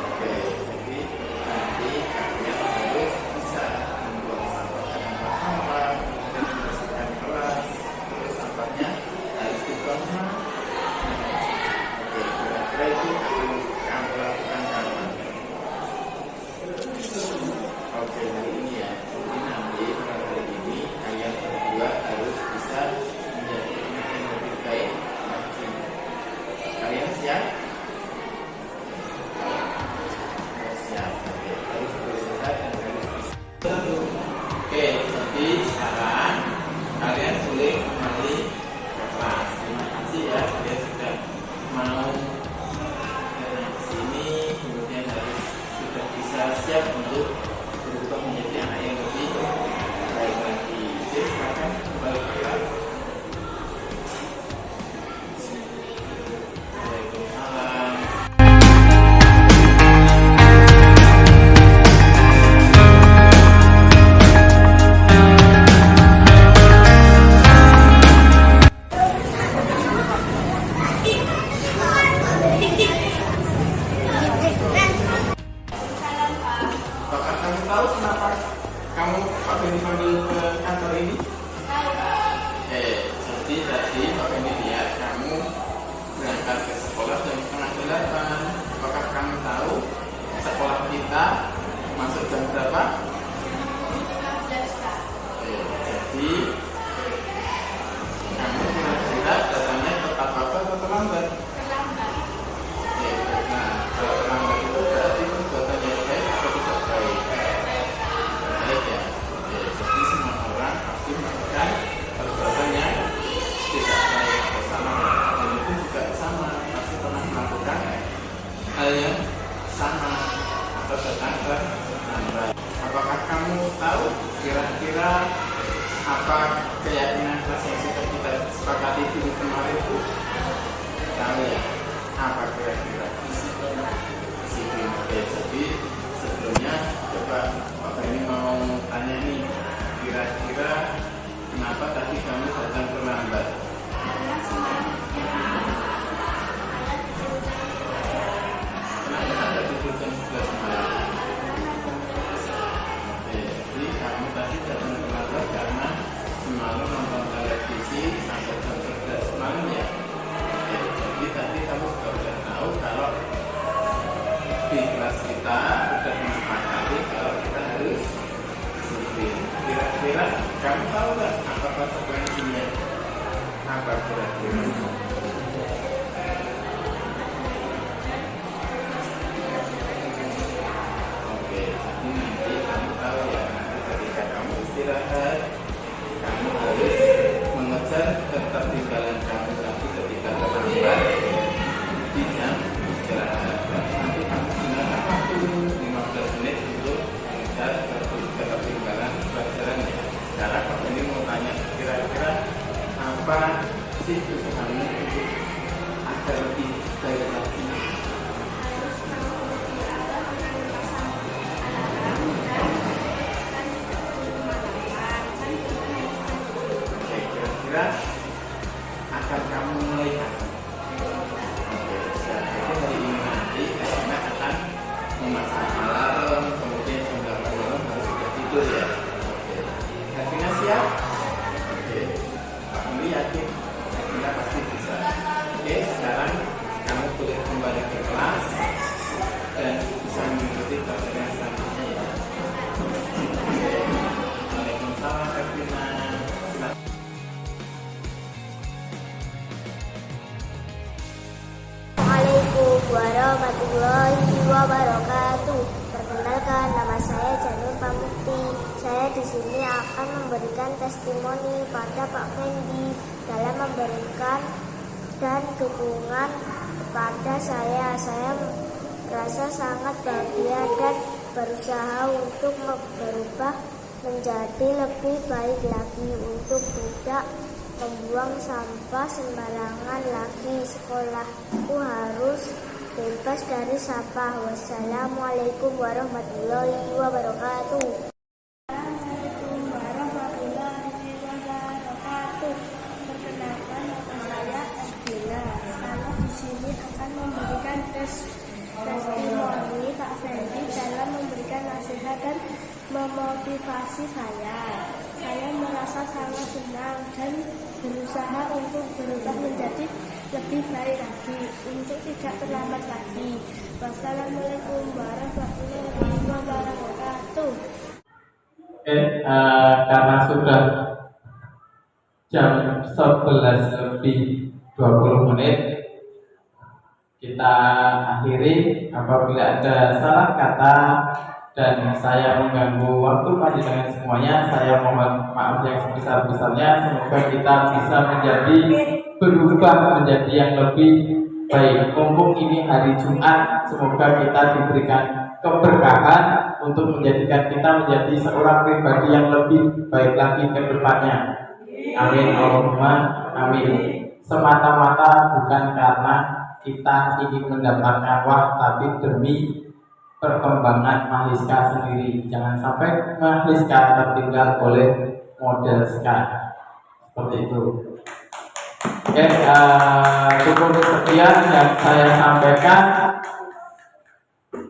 A: Oke, jadi nanti kalian harus bisa membuang sampah ke tempat sampah, kemudian membersihkan kelas, terus sampahnya harus dibuang kemana? Oke, kira-kira itu akan kamu lakukan kapan? Oke, hari ini ya. Jadi nanti pada hari ini kalian berdua harus bisa menjadi anak yang lebih baik lagi. Kalian siap? Siap. Oke, harus berusaha dan harus bisa. Oke, jadi sekarang kalian boleh kembali ke kelas. Terima kasih ya, kalian sudah mau datang ke sini, kemudian harus sudah bisa siap untuk berubah menjadi anak yang lebih baik lagi. Jadi silakan kembali ke kelas. Waalaikumsalam. Apakah kamu tahu kenapa kamu Pak Benny panggil ke kantor ini? Jadi tadi Pak Benny lihat kamu berangkat ke sekolah jam 7:30. Apakah kamu tahu sekolah kita masuk jam berapa? Jadi kamu kira-kira datangnya tepat apa atau terlambat? Nah, kalau terlambat itu berarti perbuatan yang baik atau tidak baik? Baik ya. Jadi semua orang pasti melakukan perbuatan yang tidak baik atau salah. Dan itu juga sama, pasti pernah melakukan hal yang sama atau datang terlambat. Apakah kamu tahu kira-kira apa keyakinan kelas yang sudah kita sepakati dulu kemarin itu? Tahu ya? Apa kira-kira? Disiplin. Oke, jadi sebelumnya coba Bapak ini mau tanya nih, kira-kira kenapa tadi kamu datang terlambat? Kenapa sampai tidur jam 11 malam? Oke, jadi kamu tadi datang terlambat karena semalam nonton televisi sampai jam 11 malam ya? Oke, jadi tadi kamu sudah tahu kalau di kelas kita sudah disepakati kalau kita harus disiplin. Kira-kira kamu tahu nggak apa konsekuensinya? Apa kira-kira? Oke, jadi nanti kamu tahu ya, nanti ketika kamu istirahat, kamu harus mengejar ketertinggalan kamu tadi ketika terlambat di jam istirahat. Nanti kamu gunakan waktu 15 menit untuk mengejar ketertinggalan pelajaran ya. Sekarang Pak ini mau tanya, kira-kira apa sih usahamu untuk agar lebih baik lagi? Oke, kira-kira akan kamu mulai kapan? Oke, jadi hari ini nanti karena akan memasang alarm, kemudian jam 8 malam harus sudah tidur ya. Oke, Davina siap? Oke, Pak Muli yakin? Davina pasti bisa. Oke, sekarang kamu boleh kembali ke kelas dan bisa mengikuti pelajaran selanjutnya ya. Oke,
H: wabarakatuh. Perkenalkan, nama saya Janur Pamukti. Saya di sini akan memberikan testimoni pada Pak Fendi dalam memberikan dan dukungan kepada saya. Saya merasa sangat bahagia dan berusaha untuk berubah menjadi lebih baik lagi, untuk tidak membuang sampah sembarangan lagi. Sekolahku harus bebas dari sampah. Wassalamualaikum warahmatullahi wabarakatuh. Assalamualaikum warahmatullahi wabarakatuh. Perkenalkan, nama saya Ardila. Saya di sini akan memberikan testimoni Pak Fendi dalam memberikan nasihat dan memotivasi saya. Saya merasa sangat senang dan berusaha untuk berubah menjadi lebih baik lagi, untuk tidak terlambat lagi. Wassalamualaikum warahmatullahi wabarakatuh.
A: Karena sudah jam 11 lebih 20 menit, kita akhiri. Apabila ada salah kata dan saya mengganggu waktu panjenengan semuanya, saya mohon maaf yang sebesar-besarnya. Semoga kita bisa berubah menjadi yang lebih baik. Mumpung ini hari Jumat, semoga kita diberikan keberkahan untuk menjadikan kita menjadi seorang pribadi yang lebih baik lagi ke depannya. Amin Allahumma amin. Semata-mata bukan karena kita ingin mendapatkan wah, tapi demi perkembangan Mahiska sendiri. Jangan sampai Mahiska tertinggal oleh model sekarang. Seperti itu. Oke, cukup sekian yang saya sampaikan.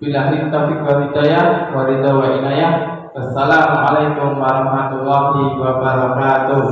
A: Billahi taufiq wal hidayah, wa ridha wa inayah. Wassalamualaikum warahmatullahi wabarakatuh.